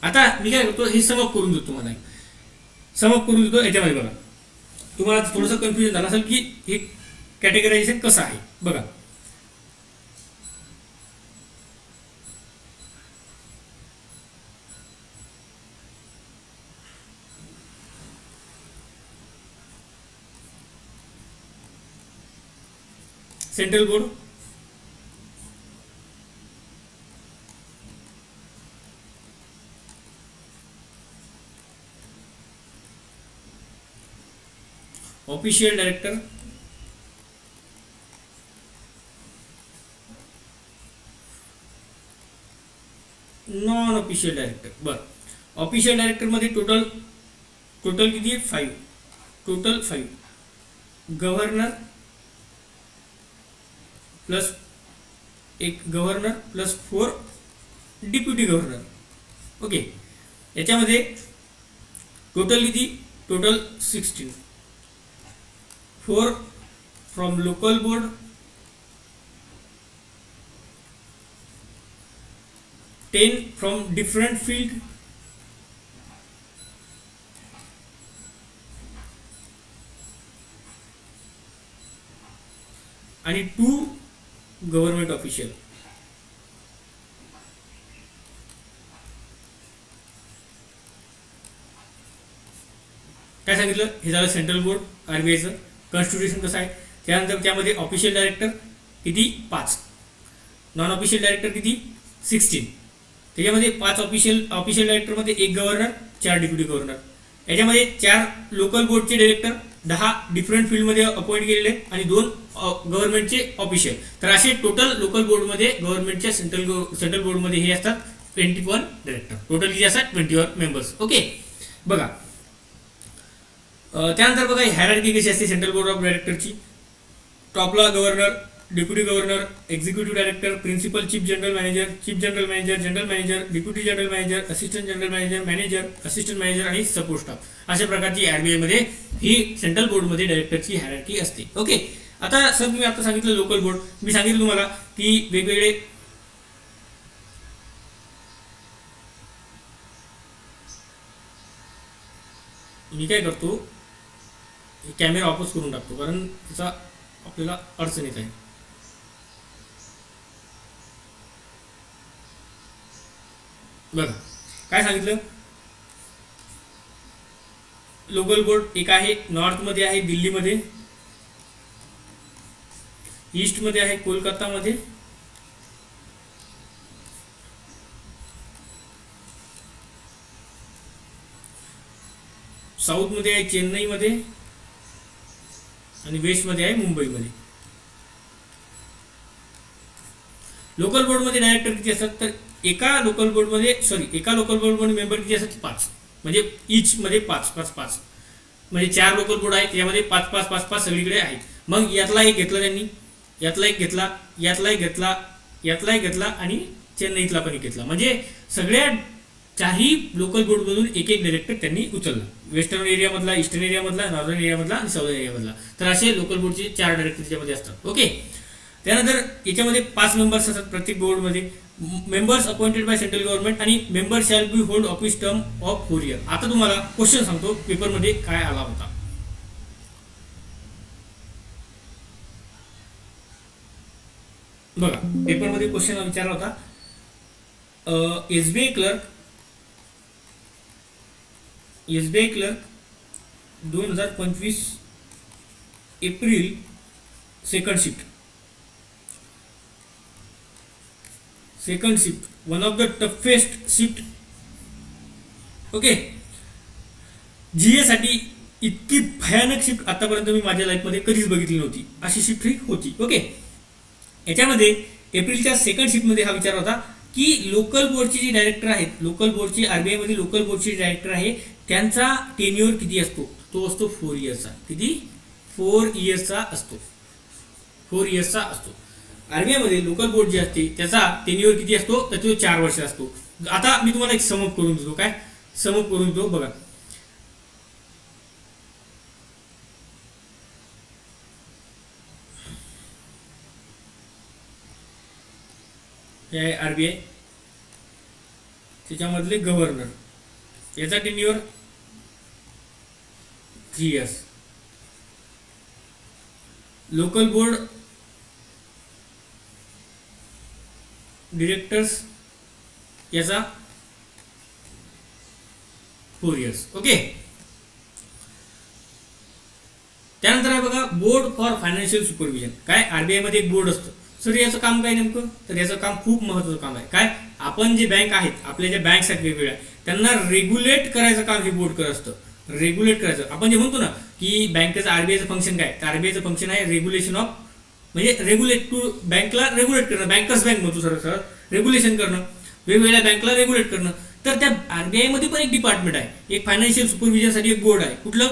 आता मी काय करतो, हे समअप करून देतो तुम्हाला. याच्यामध्ये बघा, तुम्हाला थोडंसं कन्फ्युजन झालं असेल की हे कॅटेगरायझेशन कसं आहे. बघा central board, official director, non official director. बरं, ऑफिशियल डायरेक्टरमध्ये टोटल टोटल किती आहे? 5. टोटल 5. गव्हर्नर प्लस एक governor plus 4 deputy governor. Okay, याच्यामध्ये टोटल किती? Total 16. 4 from local board, 10 from different field, आणि 2 गव्हर्नमेंट ऑफिशियल. काय सांगितलं? हे झालं सेंट्रल बोर्ड आरबीआयचं कॉन्स्टिट्यूशन कसं आहे. त्यानंतर त्यामध्ये ऑफिशियल डायरेक्टर किती? 5. नॉन ऑफिशियल डायरेक्टर किती? 16. त्याच्यामध्ये 5 ऑफिशियल डायरेक्टरमध्ये 1 गव्हर्नर, 4 डिप्युटी गव्हर्नर. याच्यामध्ये 4 लोकल बोर्डचे डायरेक्टर, 10 डिफरंट फील्डमध्ये अपॉइंट केलेले आणि 2 गव्हर्नमेंटचे ऑफिशियल. तर असे टोटल लोकल बोर्डमध्ये गव्हर्नमेंटच्या सेंट्रल बोर्डमध्ये हे असतात 21 डायरेक्टर. टोटल किती असतात? 21 मेंबर्स. ओके, बघा त्यानंतर बघा हायरार्की कशी असते सेंट्रल बोर्ड ऑफ डायरेक्टरची. टॉपला governor, deputy governor, executive director, principal, chief general manager, general manager, deputy general manager, assistant general manager, manager, assistant manager आणि सपोर्ट स्टाफ. अशा प्रकारची आरबीआयमध्ये ही सेंट्रल बोर्डमध्ये डायरेक्टरची हायरार्की असते. ओके, आता सर तुम्ही आता सांगितलं लोकल बोर्ड. मी सांगितलं तुम्हाला की वेगवेगळे मी काय करतो, कॅमेरा ऑफच करून टाकतो कारण त्याचा आपल्याला अडचण येत आहे. बघा काय सांगितलं, लोकल बोर्ड एक आहे नॉर्थमध्ये आहे दिल्लीमध्ये, ईस्टमध्ये आहे कोलकातामध्ये, साऊथमध्ये आहे चेन्नईमध्ये आणि वेस्टमध्ये आहे मुंबईमध्ये. लोकल बोर्डमध्ये डायरेक्टर किती असतात? तर एका लोकल बोर्डमध्ये मेंबर किती असतात? 5. म्हणजे ईच मध्ये 5 म्हणजे 4 लोकल बोर्ड आहेत, यामध्ये 5 सगळीकडे आहेत. मग यातला एक घेतला त्यांनी, यातला एक घेतला, यातला एक घेतला, यातला एक घेतला आणि चेन्नईतला पण एक घेतला. म्हणजे सगळ्या 4ही लोकल बोर्डमधून एक डायरेक्टर त्यांनी उचलला. वेस्टर्न एरियामधला, ईस्टर्न एरियामधला, नॉर्दर्न एरियामधला आणि साऊथर्न एरियामधला. तर असे लोकल बोर्डचे 4 डायरेक्टर त्याच्यामध्ये असतात. ओके, त्यानंतर याच्यामध्ये 5 मेंबर्स असतात प्रत्येक बोर्डमध्ये. Members appointed by central government आणि member shall be hold office term of 4 year. आता तुम्हाला क्वेश्चन सांगतो पेपरमध्ये काय आला होता. बघा पेपरमध्ये क्वेश्चन विचारला होता, SBI clerk 2025 April second shift one of the toughest shift. Okay, GA साठी इतकी भयानक शिफ्ट आतापर्यंत मी माझ्या लाईफमध्ये कधीच बघितली नव्हती. अशी शिफ्ट ही होती. ओके, याच्यामध्ये एप्रिलच्या सेकंड शिफ्टमध्ये हा विचार होता की लोकल बोर्डचे जे डायरेक्टर आहेत, लोकल बोर्डची आरबीआय मध्ये लोकल बोर्डचे डायरेक्टर आहे त्यांचा टेन्युअर किती असतो? तो असतो 4 इयर्सचा. किती? 4 इयर्सचा असतो. 4 इयर्सचा असतो. आरबीआय मध्ये लोकल बोर्ड जे असते त्याचा टेन्युअर किती असतो? तर तो 4 वर्ष असतो. आता मी तुम्हाला एक समअप करून देतो. काय समअप करून देतो बघा. हे आहे आरबीआय, त्याच्यामधले गव्हर्नर, याचा tenure 3 years. Local board directors याचा 4 इयर्स. ओके, त्यानंतर बघा बोर्ड फॉर फायनान्शियल सुपरविजन. काय आरबीआय मध्ये एक बोर्ड असतं. सर याचं काम काय नेमकं, तर याचं काम खूप महत्त्वाचं काम आहे. काय आपण जे बँक आहेत, आपल्या ज्या बँक्स आहेत वेगवेगळ्या, त्यांना रेग्युलेट करायचं काम हे बोर्ड करत असतं. रेग्युलेट करायचं. आपण जे म्हणतो ना की बँकेचं आरबीआयचं फंक्शन काय, तर आरबीआयचं फंक्शन आहे रेग्युलेशन ऑफ, म्हणजे रेग्युलेट टू बँकला रेग्युलेट करणं. बँकर्स बँक म्हणतो सरळ रेग्युलेशन करणं, वेगवेगळ्या बँकला रेग्युलेट करणं. तर त्या आरबीआय मध्ये पण एक डिपार्टमेंट आहे, एक फायनान्शियल सुपरविजनसाठी एक बोर्ड आहे. कुठलं,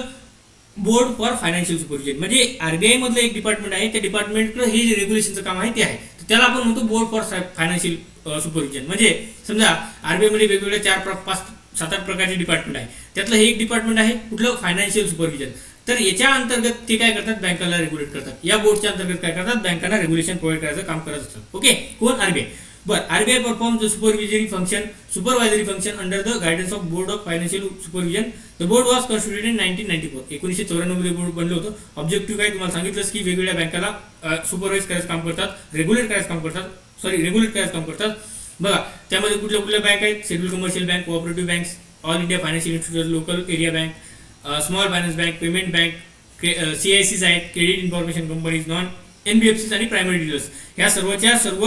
बोर्ड फॉर फायनान्शियल सुपरविजन. म्हणजे आरबीआय मधलं एक डिपार्टमेंट आहे, त्या डिपार्टमेंटकडे हे जे रेग्युलेशनचं काम आहे ते आहे. तर त्याला आपण म्हणतो बोर्ड फॉर फायनान्शियल सुपरविजन. म्हणजे समजा आरबीआय मध्ये वेगवेगळ्या 4-5-7-8 प्रकारचे डिपार्टमेंट आहे, त्यातलं हे एक डिपार्टमेंट आहे कुठलं, फायनान्शियल सुपरविजन. तर याच्या अंतर्गत ते काय करतात, बँकाला रेग्युलेट करतात. या बोर्डच्या अंतर्गत काय करतात, बँकांना रेग्युलेशन प्रोव्हाइड करायचं काम करत असतात. ओके, कोण, आरबीआय. बरं, RBI perform the supervisory function under the guidance of board of financial supervision. The board was constituted in 1994. 1994 मध्ये बोर्ड बनलं होतं. ऑब्जेक्टिव्ह काय तुम्हाला सांगितलंच की वेगवेगळ्या बँकाला सुपरवाइज करायचं काम करतात, रेग्युलेट करायचं काम करतात. बघा त्यामध्ये कुठल्या कुठल्या बँक आहेत, schedule commercial bank, cooperative banks, all India financial institute, local area bank, small finance bank, payment bank, CICs आहेत, credit information companies, non NBFCs आणि प्रायमरी डीलर्स. ह्या सर्वच्या सर्व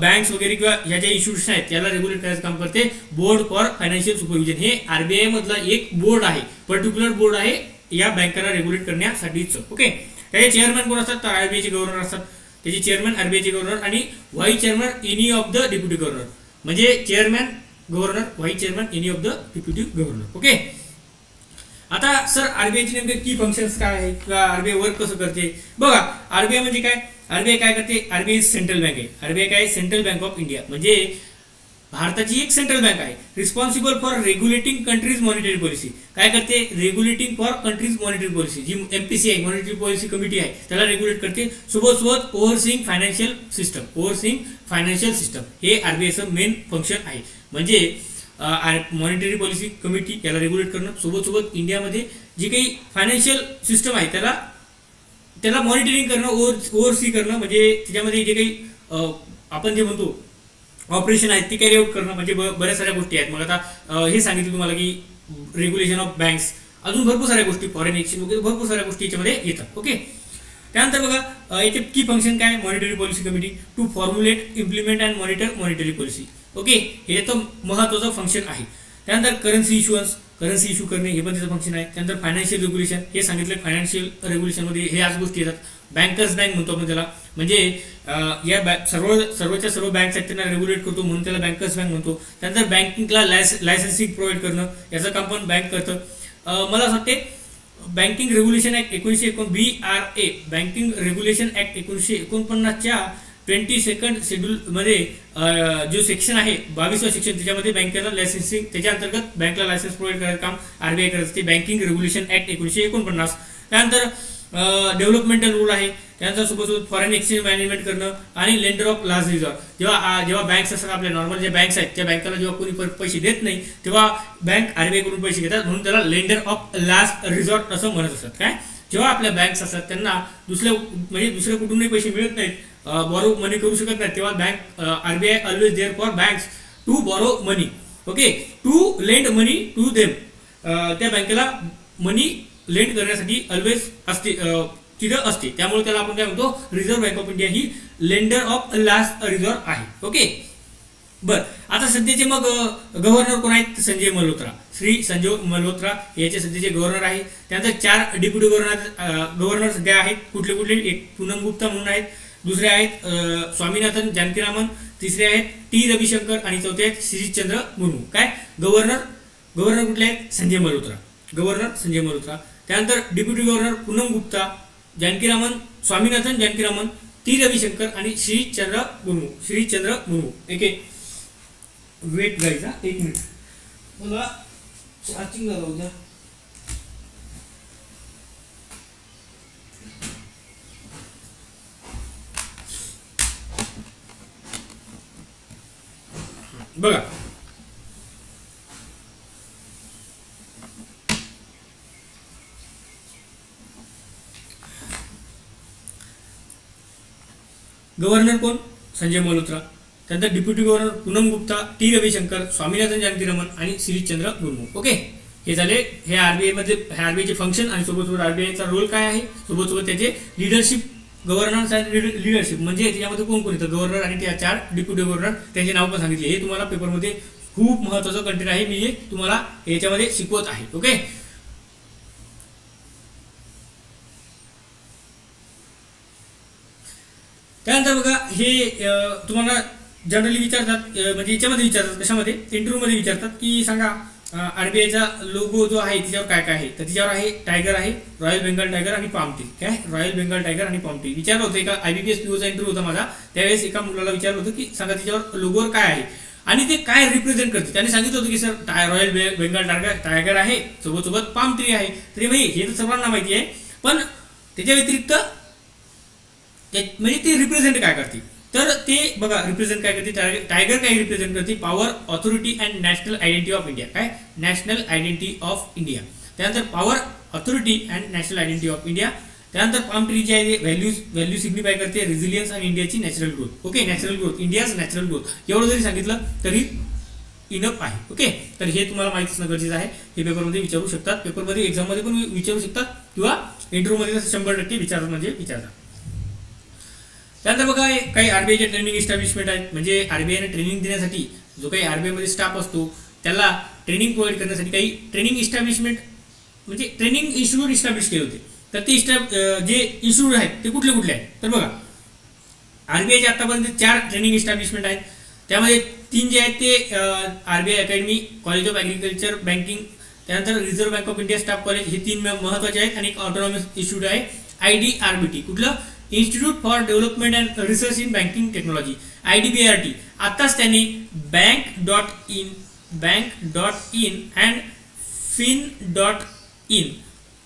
बँक्स वगैरे किंवा ह्या ज्या इन्स्टिट्यूशन आहेत त्याला रेग्युलेट करायचं काम करते बोर्ड फॉर फायनान्शियल सुपरविजन. हे आरबीआय मधला एक बोर्ड आहे, पर्टिक्युलर बोर्ड आहे या बँकांना रेग्युलेट करण्यासाठीच. ओके, त्याचे चेअरमॅन कोण असतात, तर आरबीआयचे गव्हर्नर असतात. त्याचे चेअरमॅन आरबीआयचे गव्हर्नर आणि vice chairman any of the deputy governor. म्हणजे chairman governor, vice chairman any of the deputy governor. Okay, आता सर आरबीआयचे नेमके की फंक्शन्स काय आहे किंवा आरबीआय वर्क कसं करते. बघा आरबीआय म्हणजे काय, आरबीआय काय करते, आरबीआय सेंट्रल बँक आहे. आरबीआय काय, सेंट्रल बँक ऑफ इंडिया, म्हणजे भारताची एक सेंट्रल बँक आहे. Responsible for regulating country's monetary policy. काय करते, regulating for country's monetary policy. जी MPCI मॉनिटरी पॉलिसी कमिटी आहे त्याला रेग्युलेट करते. सोबत ओव्हरसीइंग फायनान्शियल सिस्टम. हे आरबीआयचं मेन फंक्शन आहे. म्हणजे मॉनिटरी पॉलिसी कमिटी याला रेग्युलेट करणं, सोबत इंडियामध्ये जी काही फायनान्शियल सिस्टम आहे त्याला मॉनिटरिंग करणं, ओव्हरसी करणं. म्हणजे त्याच्यामध्ये जे काही आपण जे म्हणतो ऑपरेशन आहेत ते कॅरी आउट करणं. म्हणजे बऱ्याच साऱ्या गोष्टी आहेत. मग आता हे सांगितलं तुम्हाला की रेग्युलेशन ऑफ बँक्स, अजून भरपूर साऱ्या गोष्टी, फॉरेन एक्सचेंज वगैरे भरपूर साऱ्या गोष्टी याच्यामध्ये येतात. ओके, त्यानंतर बघा याचे की फंक्शन काय, monetary policy committee to formulate, implement and monitor monetary policy. Okay, हे तर महत्त्वाचं फंक्शन आहे. त्यानंतर करन्सी इश्यू करणे हे पण त्याचं फंक्शन आहे. त्यानंतर फायनान्शियल रेग्युलेशन, हे सांगितलं फायनान्शियल रेग्युलेशनमध्ये हे आज गोष्टी येतात. बँकर्स बँक म्हणतो आपण त्याला, म्हणजे या सर्वच्या सर्व बँक्स आहेत त्यांना रेग्युलेट करतो म्हणून त्याला बँकर्स बँक म्हणतो. त्यानंतर बँकिंगला लायसन्सिंग प्रोव्हाइड करणं, याचं काम पण बँक करतं. मला असं वाटते banking regulation act 1949 BRA, banking regulation act 1949च्या 22nd शेड्यूल मध्ये जो सेक्शन आहे 22वा सेक्शन, त्याच्यामध्ये बँकेला लायसन्सिंग, त्याच्या अंतर्गत बँकला लायसन्स प्रोव्हाइड करायचं काम आरबीआय करत असते. Banking regulation act 1949. त्यानंतर डेव्हलपमेंटल रूल आहे. त्यानंतर सोबत फॉरेन एक्सचेंज मॅनेजमेंट करणं आणि लेंडर ऑफ लास्ट रिझॉर्ट. जेव्हा बँक्स असतात आपल्या नॉर्मल ज्या बँक्स आहेत त्या बँकाला जेव्हा कोणी पैसे देत नाही तेव्हा बँक आरबीआय कडून पैसे घेतात, म्हणून त्याला लेंडर ऑफ लास्ट रिझॉर्ट असं म्हणत असतात. काय, जेव्हा आपल्या बँक्स असतात त्यांना दुसऱ्या कुठूनही पैसे मिळत नाहीत, बॉरो मनी करू शकत नाही, तेव्हा bank RBI always there for banks to borrow money. Okay, to lend money to them. त्या बँकेला मनी लेंड करण्यासाठी ऑलवेज तिथं असते. त्यामुळे त्याला आपण काय म्हणतो, reserve bank of India he lender of last resort आहे. ओके, बर, आता सध्याचे मग गव्हर्नर कोण आहेत, संजय मल्होत्रा. श्री संजय मल्होत्रा याचे सध्याचे गव्हर्नर आहे. त्यानंतर 4 डेप्युटी गव्हर्नर सध्या आहेत. कुठले, एक पूनम गुप्ता म्हणून आहेत, दुसरे आहेत स्वामीनाथन जानकीरामन, तिसरे आहेत T रविशंकर आणि चौथे आहेत श्रीचंद्र मुर्मू. काय, गव्हर्नर कुठले आहेत, संजय मल्होत्रा. त्यानंतर deputy governor Poonam Gupta, Swaminathan Janakiraman, T Ravishankar आणि Shrichandra Murmu. Okay, wait guys, एक मिनिट मला चार्जिंग लावू द्या. बघा गव्हर्नर कोण, संजय मल्होत्रा. त्यानंतर deputy governor Poonam Gupta, T Ravishankar, Swaminathan Janakiraman आणि श्रीचंद्र मुर्मू. ओके, हे झाले हे आरबीआय मध्ये आरबीआयचे फंक्शन आणि सोबत आरबीआयचा रोल काय आहे, सोबत त्याचे लीडरशिप, गव्हर्नन्स आणि लीडरशिप म्हणजे त्याच्यामध्ये कोण कोण येतं, गव्हर्नर आणि त्या 4 डेप्युटी गव्हर्नर त्यांचे नाव पण सांगितले. हे तुम्हाला पेपरमध्ये खूप महत्त्वाचं कंटेंट आहे, मी हे तुम्हाला याच्यामध्ये शिकवत आहे. ओके, त्यानंतर बघा हे तुम्हाला जनरली विचारतात, म्हणजे याच्यामध्ये विचारतात, कशामध्ये इंटरव्ह्यूमध्ये विचारतात की सांगा आरबीआयचा लोगो जो आहे त्याच्यावर काय काय आहे. तर त्याच्यावर आहे टायगर आहे, रॉयल बेंगॉल टायगर आणि पाम ट्री. काय रॉयल बेंगॉल टायगर आणि पाम ट्री विचारलं होतं. एका IBPS POचा इंटरव्ह्यू होता माझा, त्यावेळेस एका मुलाला विचारलं होतं की सांगा त्याच्यावर लोगोवर काय आहे आणि ते काय रिप्रेझेंट करते. त्याने सांगितलं होतं की सर रॉयल बेंगॉल टायगर आहे, सोबत पाम ट्री आहे. तरी भाई हे तर सर्वांना माहिती आहे, पण त्याच्या व्यतिरिक्त म्हणजे ते रिप्रेझेंट काय करते. तर ते बघा रिप्रेझेंट काय करते, टायगर काय रिप्रेझेंट करते, power, authority and national identity of India. काय नॅशनल आयडेंटिटी ऑफ इंडिया. त्यानंतर power, authority and national identity of India. त्यानंतर पाम ट्री जे आहे व्हॅल्यू सिग्निफाय करते रेझिलियन्स आणि इंडियाची natural growth. Okay, natural growth, India's natural growth. एवढं जरी सांगितलं तरी इनफ आहे. ओके, तर हे तुम्हाला माहिती असणं गरजेचं आहे. हे पेपरमध्ये विचारू शकतात, पेपरमध्ये एक्झाममध्ये पण विचारू शकतात किंवा इंटरव्ह्यूमध्ये 100% विचारतात म्हणजे विचारतात. त्यानंतर बघा काही आरबीआयचे ट्रेनिंग इस्टॅब्लिशमेंट आहेत, म्हणजे आरबीआयने ट्रेनिंग देण्यासाठी जो काही आरबीआयमध्ये स्टाफ असतो त्याला ट्रेनिंग प्रोव्हाइड करण्यासाठी काही ट्रेनिंग इस्टॅब्लिशमेंट म्हणजे ट्रेनिंग इन्स्टिट्यूट इस्टॅब्लिश केले होते. तर ते जे इन्स्टिट्यूट आहेत ते कुठले कुठले आहेत, तर बघा आरबीआयचे आतापर्यंत 4 ट्रेनिंग इस्टॅब्लिशमेंट आहेत. त्यामध्ये 3 जे आहेत ते RBI academy, college of agriculture banking, त्यानंतर reserve bank of India staff college, हे 3 महत्त्वाचे आहेत. आणि एक ऑटोनॉमस इन्स्टिट्यूट आहे IDRBT, कुठलं institute for development and research in banking technology, IDBRT. आताच त्यांनी bank.in अँड fin.in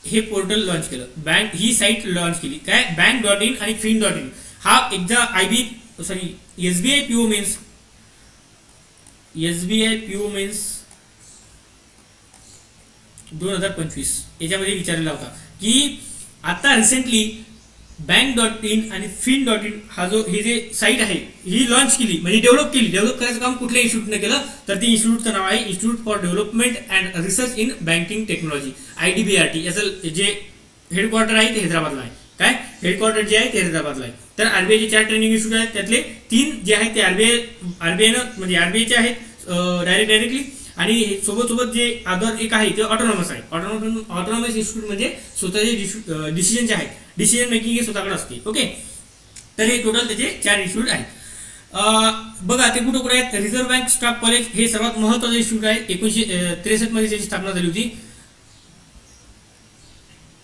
हे पोर्टल लॉन्च केलं. बँक ही साईट लॉन्च केली. काय bank.in आणि fin.in हा एकदा SBI PO मेन्स 2025 याच्यामध्ये विचारलेला होता की आता रिसेंटली bank.in आणि fin.in हा जो हे जे साईट आहे ही लॉन्च केली, म्हणजे डेव्हलप करायचं काम कुठल्या इन्स्टिट्यूटने केलं, तर ते इन्स्टिट्यूटचं नाव आहे institute for development and research in banking technology, IDBRT. याचं जे हेडक्वार्टर आहे ते हैदराबादला आहे. काय हेडक्वार्टर जे आहे ते हैदराबादला आहे. तर आरबीआयचे 4 ट्रेनिंग इन्स्टिट्यूट आहेत, त्यातले 3 जे आहेत ते आरबीआयनं म्हणजे आरबीआयचे आहेत डायरेक्टली, आणि सोबत जे अदर एक आहे ते ऑटोनॉमस आहे. ऑटोनॉमस इन्स्टिट्यूट म्हणजे स्वतःचे डिसिजन जे आहेत, डिसिजन मेकिंग हे स्वतःकडे असते. ओके, तर हे टोटल त्याचे 4 इन्स्टिट्यूट आहेत. बघा ते कुठे आहेत, रिझर्व्ह बँक स्टाफ कॉलेज हे सर्वात महत्त्वाचं इन्स्टिट्यूट आहे. 1963 मध्ये त्याची स्थापना झाली होती.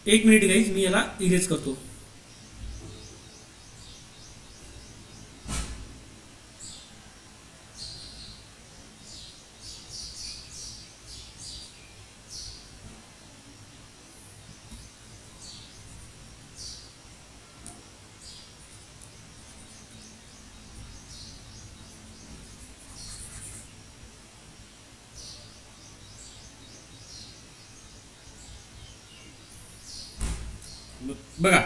एक मिनिट गाईज, मी याला इरेज करतो. बघा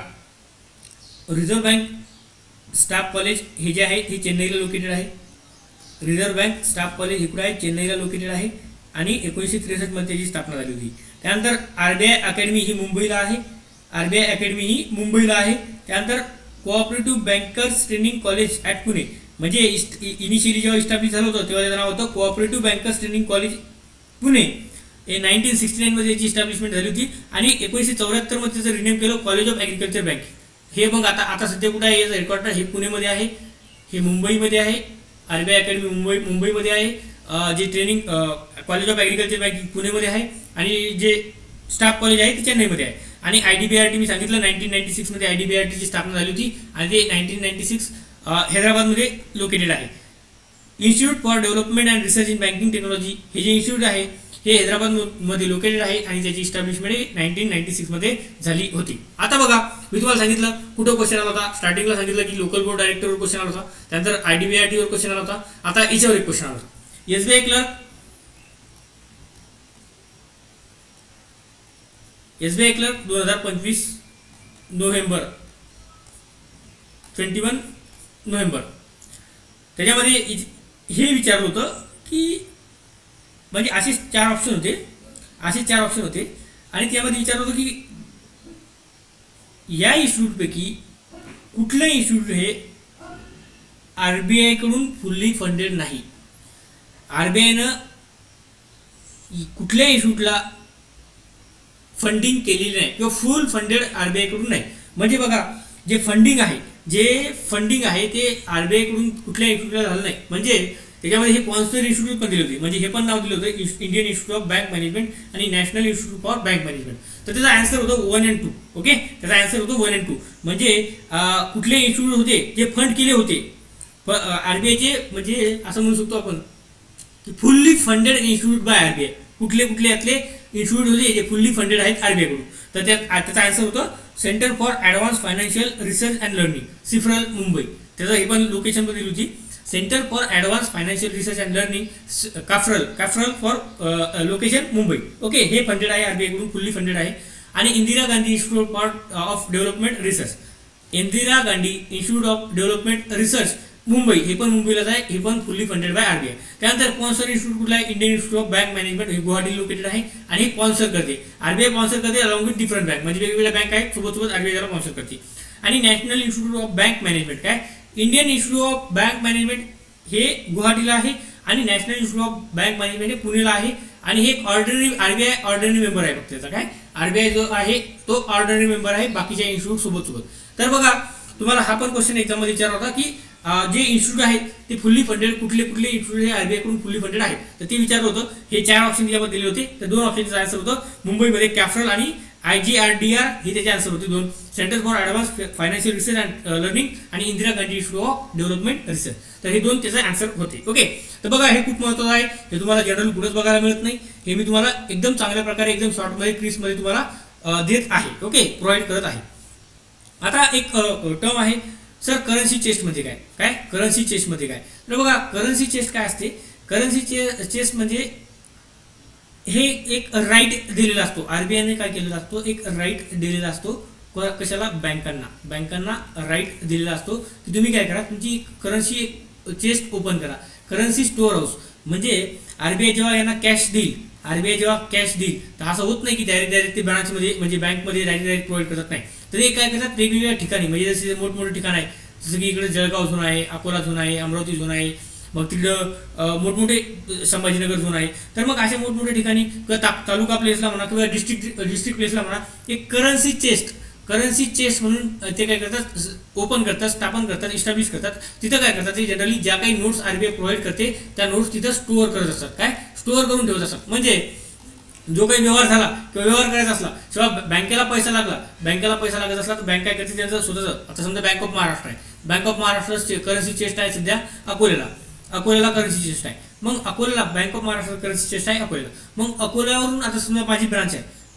रिझर्व्ह बँक स्टाफ कॉलेज हे जे आहे हे चेन्नईला लोकेटेड आहे. रिझर्व्ह बँक स्टाफ कॉलेज हे कुठे आहे, चेन्नईला लोकेटेड आहे आणि 1963 मध्ये त्याची स्थापना झाली होती. त्यानंतर आरबीआय अकॅडमी ही मुंबईला आहे. त्यानंतर cooperative bankers training college at Pune, म्हणजे इनिशियली जेव्हा इस्टॅब्लिश झालं होतं तेव्हा त्याचं नाव होतं cooperative bankers training college Pune. 1969 मध्ये याची इस्टॅब्लिशमेंट झाली होती आणि 1974 मध्ये त्याचं रिनेम केलं कॉलेज ऑफ ॲग्रिकल्चर बँक. हे मग आता सध्या कुठे आहे, याचं हेडक्वार्टर हे पुणेमध्ये आहे, हे मुंबईमध्ये आहे. आरबीआय अकॅडमी मुंबईमध्ये आहे, जे training college of agriculture bank पुणेमध्ये आहे आणि जे स्टाफ कॉलेज आहे ते चेन्नईमध्ये आहे. आणि IDBRT मी सांगितलं 1996 मध्ये IDBRT ची स्थापना झाली होती आणि ते 1996 हैदराबादमध्ये लोकेटेड आहे. Institute for development and research in banking technology हे जे इन्स्टिट्यूट आहे हे हैदराबादमध्ये लोकेटेड आहे आणि त्याची इस्टॅब्लिशमेंट 1996 मध्ये झाली होती. आता बघा मी तुम्हाला सांगितलं कुठं क्वेश्चन आला होता, स्टार्टिंगला सांगितलं की लोकल बोर्ड डायरेक्टरवर क्वेश्चन आला होता, त्यानंतर IDBRT वर क्वेश्चन आला होता, आता याच्यावर एक क्वेश्चन आला होता. SBI क्लर्क 2025 नोव्हेंबर 21 नोव्हेंबर त्याच्यामध्ये हे विचारलं होतं की म्हणजे असे 4 ऑप्शन होते असे 4 ऑप्शन होते आणि त्यामध्ये विचारलं होतं की या इन्स्टिट्यूटपैकी कुठलं इन्स्टिट्यूट हे RBI कडून फुल्ली फंडेड नाही. RBIनं कुठल्याही इन्स्टिट्यूटला फंडिंग केलेली नाही किंवा फुल फंडेड RBI कडून नाही. म्हणजे बघा जे फंडिंग आहे ते RBI कडून कुठल्या इन्स्टिट्यूटला झालं नाही. म्हणजे त्याच्यामध्ये हे स्पॉन्सर इन्स्टिट्यूट पण दिले होते. म्हणजे हे पण नाव दिलं होतं Indian institute of bank management आणि national institute for bank management. तर त्याचा आन्सर होतं 1 and 2. ओके, त्याचा आन्सर होतो 1 and 2. म्हणजे कुठले इन्स्टिट्यूट होते जे फंड केले होते RBIचे, म्हणजे असं म्हणू शकतो आपण की fully funded institute by RBI. कुठले यातले इन्स्टिट्यूट होते जे फुल्ली फंडेड आहेत RBI कडून. तर त्याचा आन्सर होतं centre for advance financial research and learning, CAFRAL, Mumbai. त्याचं हे पण लोकेशन पण दिली होती, centre for advance financial research and learning, CAFRAL for location Mumbai. Okay, हे फंडेड आहे RBI कडून, फुल्ली फंडेड आहे. आणि Indira Gandhi institute of development research, Indira Gandhi institute of development research Mumbai, हे पण मुंबईलाच आहे, हे पण फुल्ली फंडेड बाय RBI. त्यानंतर स्पॉन्सर इन्स्टिट्यूट कुठला आहे, Indian institute of bank management, हे गुवाहाटी लोकेटेड आहे आणि स्पॉन्सर करते RBI, स्पॉन्सर करते अलॉंग विथ डिफरंट बँक, म्हणजे वेगवेगळ्या बँक आहेत सोबत RBI त्याला स्पॉन्सर करते. आणि national institute of bank management काय, Indian institute of bank management हे गुवाहाटीला आहे आणि national institute of bank management हे पुणेला आहे. आणि हे ऑर्डिनरी RBI ऑर्डिनरी मेंबर आहे. फक्त त्याचा काय RBI जो आहे तो ऑर्डिनरी मेंबर आहे बाकीच्या इन्स्टिट्यूट सोबत. तर बघा तुम्हाला हा पण क्वेश्चन एक्झाममध्ये विचारला होता की जे इन्स्टिट्यूट आहेत ते फुल्ली फंडेड कुठले इन्स्टिट्यूट हे RBI कडून फुल्ली फंडेड आहेत. तर ते विचारलं होतं. हे 4 ऑप्शन त्यामध्ये दिले होते. तर 2 ऑप्शनचं आन्सर होतं मुंबईमध्ये कॅफ्रल आणि IGRDR हे त्याचे आन्सर होते 2. Centre for advance financial research and learning आणि Indira Gandhi institute of development research. तर हे 2 त्याचे आन्सर होते. ओके, तर बघा हे खूप महत्त्वाचं आहे. हे तुम्हाला जनरल कुठेच बघायला मिळत नाही. हे मी तुम्हाला एकदम चांगल्या प्रकारे एकदम शॉर्टमध्ये क्रिस्पमध्ये तुम्हाला देत आहे. ओके, प्रोव्हाइड करत आहे. आता एक टर्म आहे सर करन्सी चेस्टमध्ये काय करन्सी चेस्टमध्ये काय. तर बघा करन्सी चेस्ट काय असते. करन्सी चेस्ट म्हणजे हे एक राईट दिलेला असतो. RBIने काय केलेला असतो, एक राईट दिलेला असतो. कशाला, बँकांना राईट दिलेला असतो की तुम्ही काय करा, तुमची करन्सी चेस्ट ओपन करा. करन्सी स्टोअर हाऊस म्हणजे RBI जेव्हा यांना कॅश देईल तर असं होत नाही की डायरेक्ट ते ब्रांचमध्ये म्हणजे बँकमध्ये डायरेक्ट प्रोव्हाइड करत नाही. तर ते काय करतात वेगवेगळ्या ठिकाणी, म्हणजे जसे मोठमोठे ठिकाण आहे जसं की इकडे जळगाव झोन आहे, अकोला झोन आहे, अमरावती झोन आहे, मग तिकडं मोठमोठे संभाजीनगर झोन आहे. तर मग अशा मोठमोठ्या ठिकाणी किंवा तालुका प्लेसला म्हणा किंवा डिस्ट्रिक्ट प्लेसला म्हणा एक करन्सी चेस्ट म्हणून ते काय करतात, ओपन करतात, स्थापन करतात, इस्टॅब्लिश करतात. तिथं काय करतात, ते जनरली ज्या काही नोट्स RBI प्रोव्हाइड करते त्या नोट्स तिथं स्टोअर करत असतात. स्टोअर करून ठेवत असतात. म्हणजे जो काही व्यवहार झाला किंवा व्यवहार करायचा असला किंवा बँकेला पैसा लागत असला तर बँक काय करते त्यांचं स्वतःचं. आता समजा बँक ऑफ महाराष्ट्र आहे, bank of Maharashtra currency chest आहे सध्या अकोल्याला करन्सी चेस्ट आहे. मग अकोल्याला bank of Maharashtra currency chest आहे अकोल्याला. मग अकोल्यावरून आता समजा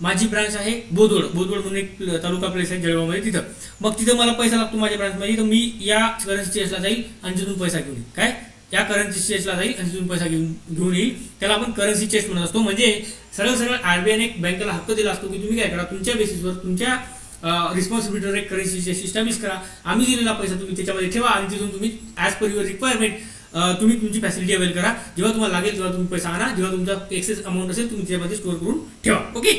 माझी ब्रांच आहे बोदवड म्हणून एक तालुका प्लेस आहे जळगावमध्ये, तिथं मग तिथं मला पैसा लागतो माझ्या ब्रांचमध्ये. तर मी या करन्सी चेस्टला जाईल आणि तिथून पैसा घेऊन येईल. या करन्सी चेस्टला जाईल आणि तिथून पैसा घेऊन येईल. त्याला आपण करन्सी चेस्ट म्हणत असतो. म्हणजे सरळ RBIने बँकेला हक्क दिला असतो की तुम्ही काय करा, तुमच्या बेसिसवर तुमच्या रिस्पॉन्सिबिलिटीवर एक करन्सी चेस्ट इस्टॅब्लिश करा. आम्ही दिलेला पैसा तुम्ही त्याच्यामध्ये ठेवा आणि तिथून तुम्ही ॲज पर युअर रिक्वायरमेंट तुम्ही तुमची फॅसिलिटी अवेल करा. जेव्हा तुम्हाला लागेल तेव्हा तुम्ही पैसा आणा, जेव्हा तुमचा एक्सेस अमाऊंट असेल तुम्ही त्यामध्ये स्टोअर करून ठेवा. ओके,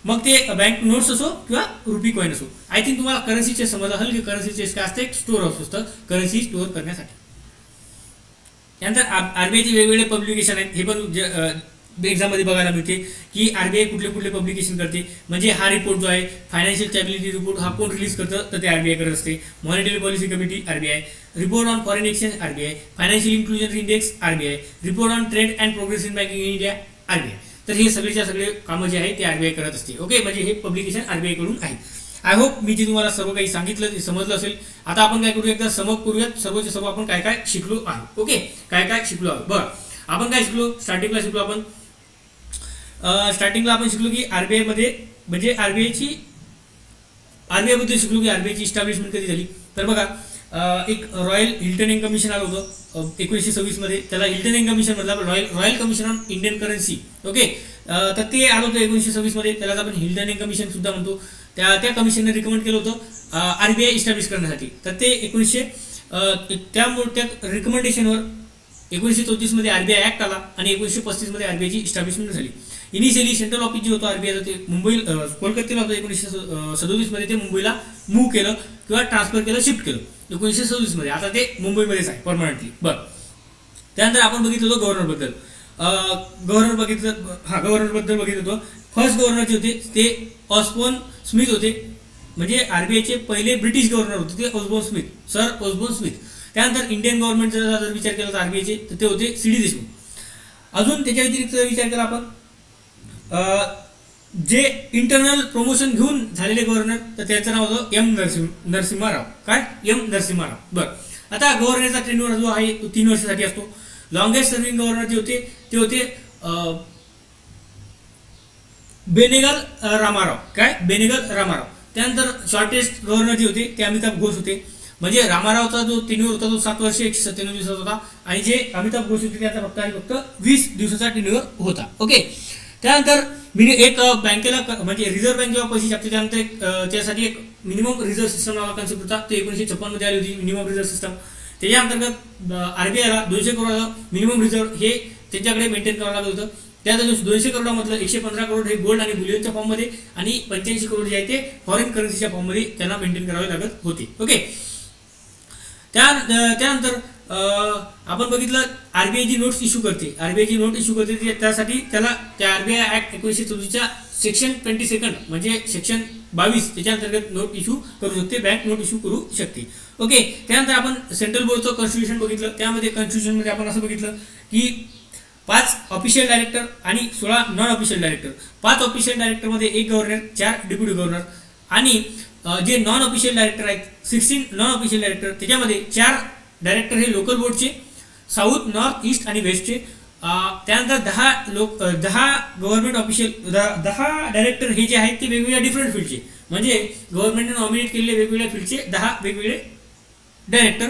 मग ते बँक नोट्स असो किंवा रुपी कॉईन असो. आय थिंक तुम्हाला करन्सी चेस्ट समजलं असेल की करन्सी चेस्ट काय असते, एक स्टोअर हाऊस असतं करन्सी स्टोअर करण्यासाठी. त्यानंतर RBIचे वेगवेगळे पब्लिकेशन आहेत. हे पण एक्झाममध्ये बघायला मिळते की RBI कुठले पब्लिकेशन करते. म्हणजे हा रिपोर्ट जो आहे फायनान्शियल स्टॅबिलिटी रिपोर्ट हा कोण रिलीज करतं, तर ते RBI करत असते. Monetary policy committee RBI, report on foreign exchange RBI, financial inclusion index RBI, report on trade and progress in banking in India RBI. तर हे सगळे कामं जे आहे ते RBI करत असते. ओके, म्हणजे हे पब्लिकेशन RBI कडून आहे. आय होप मी जे तुम्हाला सर्व काही सांगितलं ते समजलं असेल. आता आपण काय करू, एकदा समज करूयात सर्वचे सर्व आपण काय शिकलो आहे. ओके, काय शिकलो आहे बघा. आपण काय शिकलो, स्टार्टिंगला आपण शिकलो की RBI मध्ये म्हणजे RBI बद्दल शिकलो की RBI ची इस्टॅब्लिशमेंट कधी झाली. तर बघा एक रॉयल हिल्टन कमिशन आलं होतं 1926 मध्ये. त्याला हिल्टन कमिशन म्हटलं, royal commission on Indian currency. Okay, तर ते आलं होतं 1926 मध्ये. त्याला आपण हिल्टन कमिशन सुद्धा म्हणतो. त्या कमिशनने रिकमेंड केलं होतं RBI इस्टॅब्लिश करण्यासाठी. तर ते त्यामुळे त्या रिकमेंडेशनवर 1934 मध्ये RBI ऍक्ट आला आणि 1935 मध्ये RBI ची इस्टॅब्लिशमेंट झाली. इनिशियली सेंट्रल ऑफिस जे होतं आरबीआयचं ते मुंबई कोलकात्याला होतं 1937 मध्ये. ते मुंबईला मूव्ह केलं किंवा ट्रान्सफर केलं, शिफ्ट केलं 1926 मध्ये. आता ते मुंबईमध्येच आहे परमनंटली. बरं, त्यानंतर आपण बघितलं होतं गव्हर्नरबद्दल. गव्हर्नर बद्दल बघितलं होतं. फर्स्ट गव्हर्नर जे होते ते ऑस्बोर्न स्मिथ होते, म्हणजे आरबीआयचे पहिले ब्रिटिश गव्हर्नर होते ते ऑस्बोर्न स्मिथ, सर ऑस्बोर्न स्मिथ. त्यानंतर इंडियन गव्हर्नमेंटचा जर विचार केला तर आरबीआयचे तर ते होते सी डी देशमुख. अजून त्याच्या व्यतिरिक्त विचार केला आपण जे इंटरनल प्रमोशन घेऊन झालेले गव्हर्नर, तर त्याचं नाव होतं एम नरसिम्हा राव. काय? एम नरसिम्हा राव. बरं, आता गव्हर्नरचा टेन्युअर जो आहे तो 3 वर्षासाठी असतो. लॉंगेस्ट सर्व्हिंग गव्हर्नर जे होते ते होते बेनेगल रामाराव. काय? बेनेगल रामाराव. त्यानंतर शॉर्टेस्ट गव्हर्नर जे होते ते अमिताभ घोष होते. म्हणजे रामारावचा जो टेन्युअर होता तो 7 वर्ष 197 दिवसाचा होता, आणि जे अमिताभ घोष होते त्याचा फक्त 20 दिवसाचा टेन्युअर होता. ओके. त्यानंतर एक बँकेला म्हणजे रिझर्व्ह बँक जेव्हा पैसे छापते त्यानंतर त्यासाठी एक मिनिमम रिझर्व्ह सिस्टम नावा कन्सेप्ट होता. ते 1956 मध्ये आली होती मिनिमम रिझर्व्ह सिस्टम. त्याच्या अंतर्गत आरबीआयला 200 करोड मिनिमम रिझर्व्ह हे त्यांच्याकडे मेंटेन करावं लागत होतं. त्यात 200 करोडामधलं 115 करोड हे गोल्ड आणि बुलियनच्या फॉर्ममध्ये, आणि 85 करोड जे आहे ते फॉरेन करन्सीच्या फॉर्ममध्ये त्यांना मेंटेन करावे लागत होते. ओके. त्यानंतर आपण बघितलं आरबीआय जी नोट्स इश्यू करते, त्यासाठी त्याला त्या आरबीआय ऍक्ट 1924 सेक्शन 22 म्हणजे सेक्शन 22 त्याच्या अंतर्गत नोट इश्यू करू शकते, बँक नोट इश्यू करू शकते. ओके. त्यानंतर आपण सेंट्रल बोर्डचं कॉन्स्टिट्यूशन बघितलं. त्यामध्ये कॉन्स्टिट्यूशनमध्ये आपण असं बघितलं की 5 ऑफिशियल डायरेक्टर आणि 16 नॉन ऑफिशियल डायरेक्टर. 5 ऑफिशियल डायरेक्टरमध्ये 1 गव्हर्नर, 4 डेप्युटी गव्हर्नर, आणि जे नॉन ऑफिशियल डायरेक्टर आहेत 16 नॉन ऑफिशियल डायरेक्टर, त्याच्यामध्ये 4 डायरेक्टर हे लोकल बोर्डचे, साऊथ, नॉर्थ, ईस्ट आणि वेस्टचे. त्यानंतर 10 गव्हर्नमेंट ऑफिशियल, 10 डायरेक्टर हे जे आहेत ते वेगवेगळ्या डिफरंट फील्डचे, म्हणजे गव्हर्नमेंटने नॉमिनेट केलेले वेगवेगळ्या फील्डचे 10 वेगवेगळे डायरेक्टर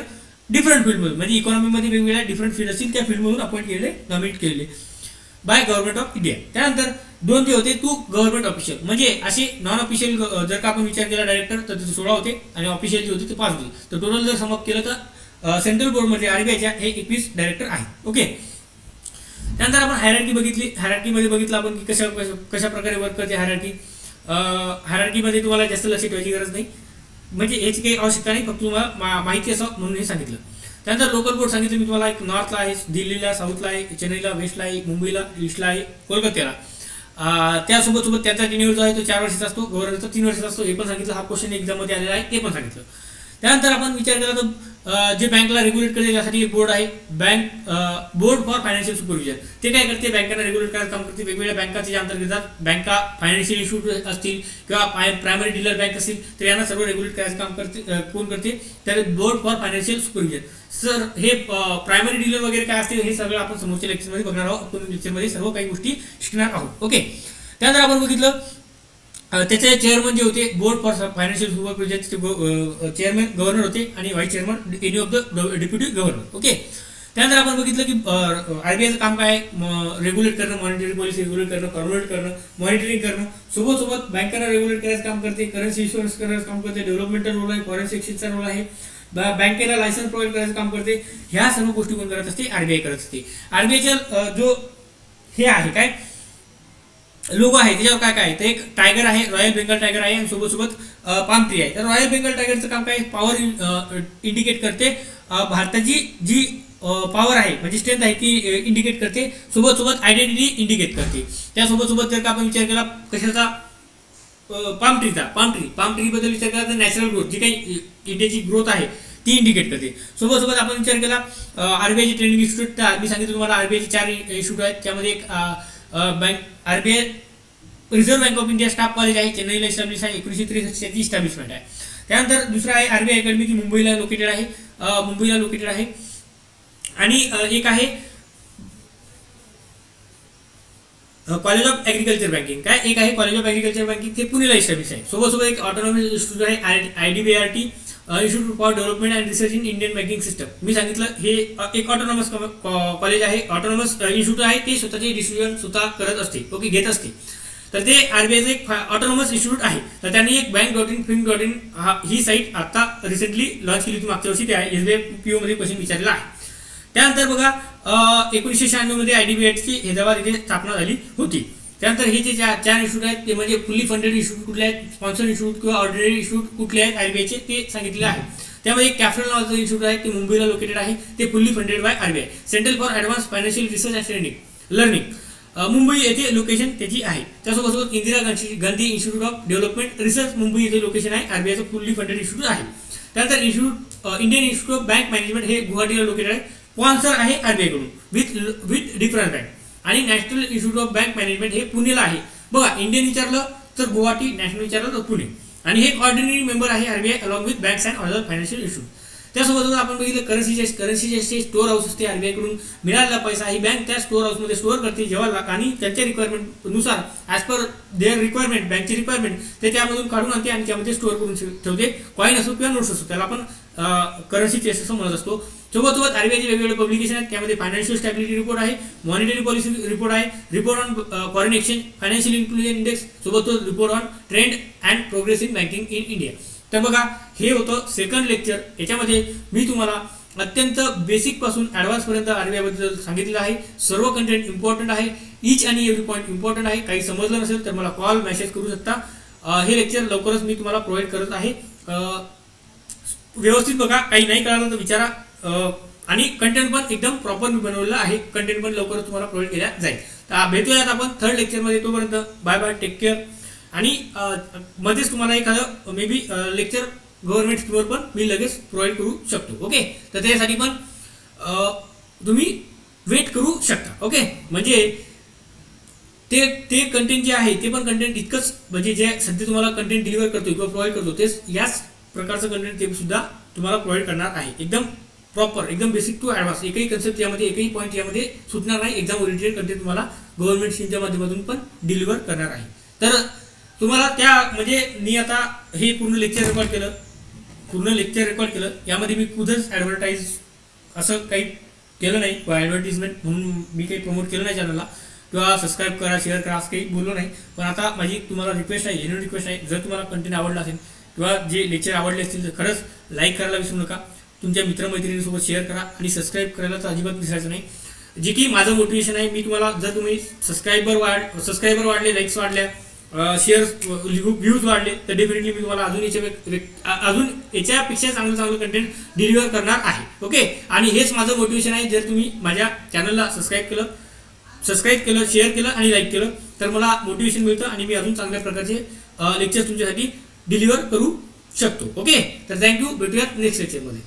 डिफरंट फील्डमधून, म्हणजे इकॉनॉमीमध्ये वेगवेगळ्या डिफरंट फील्ड असतील त्या फील्डमधून अपॉइंट केलेले, नॉमिनेट केलेले बाय गव्हर्नमेंट ऑफ इंडिया. त्यानंतर 2 जे होते टू गव्हर्नमेंट ऑफिशियल, म्हणजे असे नॉन ऑफिशियल जर का आपण विचार केला डायरेक्टर तर ते 16 होते, आणि ऑफिशियल जे होते ते 5 होते. तर टोटल जर समअप केलं तर सेंट्रल बोर्डमध्ये आरबीआयच्या हे 21 डायरेक्टर आहेत. ओके. त्यानंतर आपण हायरार्की बघितली. हायरार्कीमध्ये बघितलं आपण की कशा प्रकारे वर्क करते हायरार्की. हायरार्कीमध्ये तुम्हाला जास्त लक्ष ठेवायची गरज नाही, म्हणजे याची काही आवश्यकता नाही, फक्त तुम्हाला माहिती असावं म्हणून हे सांगितलं. त्यानंतर लोकल बोर्ड सांगितलं मी तुम्हाला, एक नॉर्थला आहे, दिल्लीला, साऊथला आहे, चेन्नईला, वेस्टला आहे, मुंबईला, ईस्टला आहे, कोलकात्याला. त्यासोबत त्यांचा टेन्युअर जो आहे तो 4 वर्षाचा असतो, गव्हर्नरचा 3 वर्षाचा असतो. हे पण सांगितलं. हा क्वेश्चन एक्झाममध्ये आलेला आहे, ते पण सांगितलं. त्यानंतर आपण विचार केला तर जे बँकला रेग्युलेट करते त्यासाठी एक बोर्ड आहे, बोर्ड फॉर फायनान्शियल सुपरविजन. ते काय करते? बँकांना रेग्युलेट करायचं काम करते. वेगवेगळ्या बँका त्याच्या अंतर्गत येतात. बँका फायनान्शियल इन्स्टिट्यूट असतील किंवा प्रायमरी डीलर बँक असतील तर यांना सर्व रेग्युलेट करायचं काम करते. कोण करते? तर board for financial supervision. Sir हे प्रायमरी डीलर वगैरे काय असतील हे सगळं आपण समोरच्या लेक्चरमध्ये बघणार आहोत. आपण लेक्चरमध्ये सर्व काही गोष्टी शिकणार आहोत. ओके. त्यानंतर आपण बघितलं त्याचे चेअरमन जे होते बोर्ड फॉर फायनान्शियल सुपरविजनचे चेअरमन गव्हर्नर होते, आणि vice chairman any of the deputy governor. Okay. त्यानंतर आपण बघितलं की आरबीआयचं काम काय आहे? रेग्युलेट करणं, मॉनिटरी पॉलिसी रेग्युलेट करणं, कॉर्पोरेट करणं, मॉनिटरिंग करणं. सोबत बँकांना रेग्युलेट करायचं काम करते, करन्सी इन्शुरन्स करायचं काम करते, डेव्हलपमेंटल रोल आहे, फॉरेन एक्सचेंजचा रोल आहे, बँकेला लायसन्स प्रोव्हाइड करायचं काम करते. ह्या सर्व गोष्टी कोण करत असते? आरबीआय करत असते. आरबीआयचा जो हे आहे काय लोगो आहे त्याच्यावर काय काय तर एक टायगर आहे, रॉयल बेंगल टायगर आहे, आणि सोबत पाम ट्री आहे. तर रॉयल बेंगल टायगरचं काम काय? पॉवर इंडिकेट करते. भारताची जी पॉवर आहे म्हणजे स्ट्रेंथ आहे ती इंडिकेट करते. सोबत आयडेंटिटी इंडिकेट करते. त्यासोबत जर का आपण विचार केला कशाचा? पाम ट्री बद्दल विचार केला तर नॅचरल ग्रोथ, जी काही इंडियाची ग्रोथ आहे ती इंडिकेट करते. सोबत आपण विचार केला आरबीआयची ट्रेनिंग इन्स्टिट्यूट, मी सांगितलं तुम्हाला आरबीआयचे 4 इन्स्टिट्यूट आहेत. त्यामध्ये एक RBI reserve bank of India staff college आहे, चेन्नईला इस्टॅब्लिश आहे, 1963 इस्टॅब्लिशमेंट आहे. त्यानंतर दुसरा आहे आरबीआय अकॅडमी, जी मुंबईला लोकेटेड आहे. आणि एक आहे कॉलेज ऑफ ॲग्रिकल्चर बँकिंग. काय? एक आहे कॉलेज ऑफ ॲग्रिकल्चर बँकिंग, ते पुणेला इस्टॅब्लिश आहे. सोबत एक ऑटोनॉमस इन्स्टिट्यूट आहे, IDBIRT, institute for development and research in Indian banking system. मी सांगितलं हे एक ऑटोनॉमस कॉलेज आहे, ऑटोनॉमस इन्स्टिट्यूट आहे. ते स्वतःचे डिसिजन स्वतः करत असते, ओके, घेत असते. तर ते आरबीआयचं एक ऑटोनॉमस इन्स्टिट्यूट आहे. तर त्यांनी एक bank.in ही साईट आता रिसेंटली लॉन्च केली होती मागच्या वर्षी. त्या SBI PO मध्ये क्वेश्चन विचारलेला आहे. त्यानंतर बघा 1996 मध्ये IDBIRTची हैदराबाद येथे स्थापना झाली होती. त्यानंतर हे जे चार इन्स्टिट्यूट आहेत ते म्हणजे फुल्ली फंडेड इन्स्टिट्यूट कुठले आहेत, स्पॉन्सर्ड इन्स्टिट्यूट किंवा ऑर्डिनरी इन्स्टिट्यूट कुठले आहेत आरबीआयचे ते सांगितलेले आहे. त्यामध्ये एक कॅपिटल नावाचं इन्स्टिट्यूट आहे ते मुंबईला लोकेटेड आहे, ते fully funded bye RBI. Central for advance financial research and training learning Mumbai येथे लोकेशन त्याची आहे. त्यासोबत Indira Gandhi institute of development research Mumbai येथे लोकेशन आहे, आरबीआयचं फुल्ली फंडेड इन्स्टिट्यूट आहे. त्यानंतर Indian institute of bank management हे गुवाहाटीला लोकेटेड आहे, स्पॉन्सर आहे आरबीआय कडून विथ डिफरन्स बँक. आणि national institute of bank management हे पुणेला आहे. बघा इंडियन विचारलं तर गुवाहाटी, नॅशनल विचारलं तर पुणे. आणि हे एक ऑर्डिनरी मेंबर आहे RBI along with banks and other financial institute. त्यासोबत आपण बघितलं करन्सीचे स्टोअर हाऊस असते, आरबीआय कडून मिळालेला पैसा ही बँक त्या स्टोअर हाऊसमध्ये स्टोअर करते जेव्हा आणि त्यांच्या रिक्वायरमेंट नुसार ॲज पर देअर रिक्वायरमेंट बँकची रिक्वायरमेंट ते त्यामधून काढून आणते आणि त्यामध्ये स्टोअर करून ठेवते, कॉईन असो किंवा नोट्स असो, त्याला आपण करन्सी चेस्ट असं म्हणत असतो. सोबत आरबीआयचे वेगवेगळे पब्लिकेशन आहेत, त्यामध्ये फायनान्शियल स्टॅबिलिटी रिपोर्ट आहे, मॉनिटरी पॉलिसी रिपोर्ट आहे, report on foreign exchange, financial inclusion index, सोबत report on trend and progress in banking in India. तर बघा हे होतं सेकंड लेक्चर. याच्यामध्ये मी तुम्हाला अत्यंत बेसिक पासून ॲडव्हान्स पर्यंत आरबीआय बद्दल सांगितलेलं आहे. सर्व कंटेंट इम्पॉर्टंट आहे, ईच आणि एव्हरी पॉईंट इम्पॉर्टंट आहे. काही समजलं नसेल तर मला कॉल मेसेज करू शकता. हे लेक्चर लवकरच मी तुम्हाला प्रोव्हाइड करत आहे. व्यवस्थित बघा, काही नाही कळालं तर विचारा. आणि कंटेंट पण एकदम प्रॉपर मी बनवलेलं आहे, कंटेंट पण लवकरच तुम्हाला प्रोव्हाइड केल्या जाईल. तर भेटूयात आपण थर्ड लेक्चरमध्ये. तोपर्यंत बाय बाय, टेक केअर. आणि मध्येच तुम्हाला एखादं मे बी लेक्चर गव्हर्नमेंट स्कीमवर पण मी लगेच प्रोव्हाइड करू शकतो. ओके, तर त्यासाठी पण तुम्ही वेट करू शकता. ओके, म्हणजे ते कंटेंट जे आहे ते पण कंटेंट इतकंच, म्हणजे जे सध्या तुम्हाला कंटेंट डिलिव्हर करतो किंवा प्रोव्हाइड करतो तेच याच प्रकारचं कंटेंट ते सुद्धा तुम्हाला प्रोव्हाइड करणार आहे. एकदम प्रॉपर, एकदम बेसिक टू ॲडव्हान्स. एकही कन्सेप्ट यामध्ये, एकही पॉईंट यामध्ये सुटणार नाही. एक्झाम ओरिएंटेड कंटेंट तुम्हाला गव्हर्नमेंट स्कीमच्या माध्यमातून पण डिलिव्हर करणार आहे. तर तुम्हाला त्या म्हणजे मी आता हे पूर्ण लेक्चर रेकॉर्ड केलं, यामध्ये मी खुदच ॲडव्हर्टाईज असं काही केलं नाही किंवा ॲडव्हर्टिजमेंट म्हणून मी काही प्रमोट केलं नाही चॅनलला किंवा सबस्क्राईब करा, शेअर करा असं काही बोललो नाही. पण आता माझी तुम्हाला रिक्वेस्ट आहे, जेन्युइन रिक्वेस्ट आहे, जर तुम्हाला कंटेंट आवडला असेल किंवा जे लेक्चर आवडले असतील तर खरंच लाईक करायला विसरू नका, तुमच्या मित्रमैत्रिणींसोबत शेअर करा आणि सबस्क्राईब करायला तर अजिबात विसरायचं नाही. जे की माझं मोटिवेशन आहे. मी तुम्हाला जर तुम्ही सबस्क्रायबर वाढले, लाईक्स वाढल्या, शेअर व्ह्यूज वाढले तर डेफिनेटली मी तुम्हाला अजून याच्यापेक्षा चांगलं कंटेंट डिलिव्हर करणार आहे. ओके, आणि हेच माझं मोटिवेशन आहे. जर तुम्ही माझ्या चॅनलला सबस्क्राईब केलं, शेअर केलं आणि लाईक केलं तर मला मोटिवेशन मिळतं आणि मी अजून चांगल्या प्रकारचे लेक्चर तुमच्यासाठी डिलिव्हर करू शकतो. ओके, तर थँक्यू. भेटूयात नेक्स्ट लेक्चरमध्ये.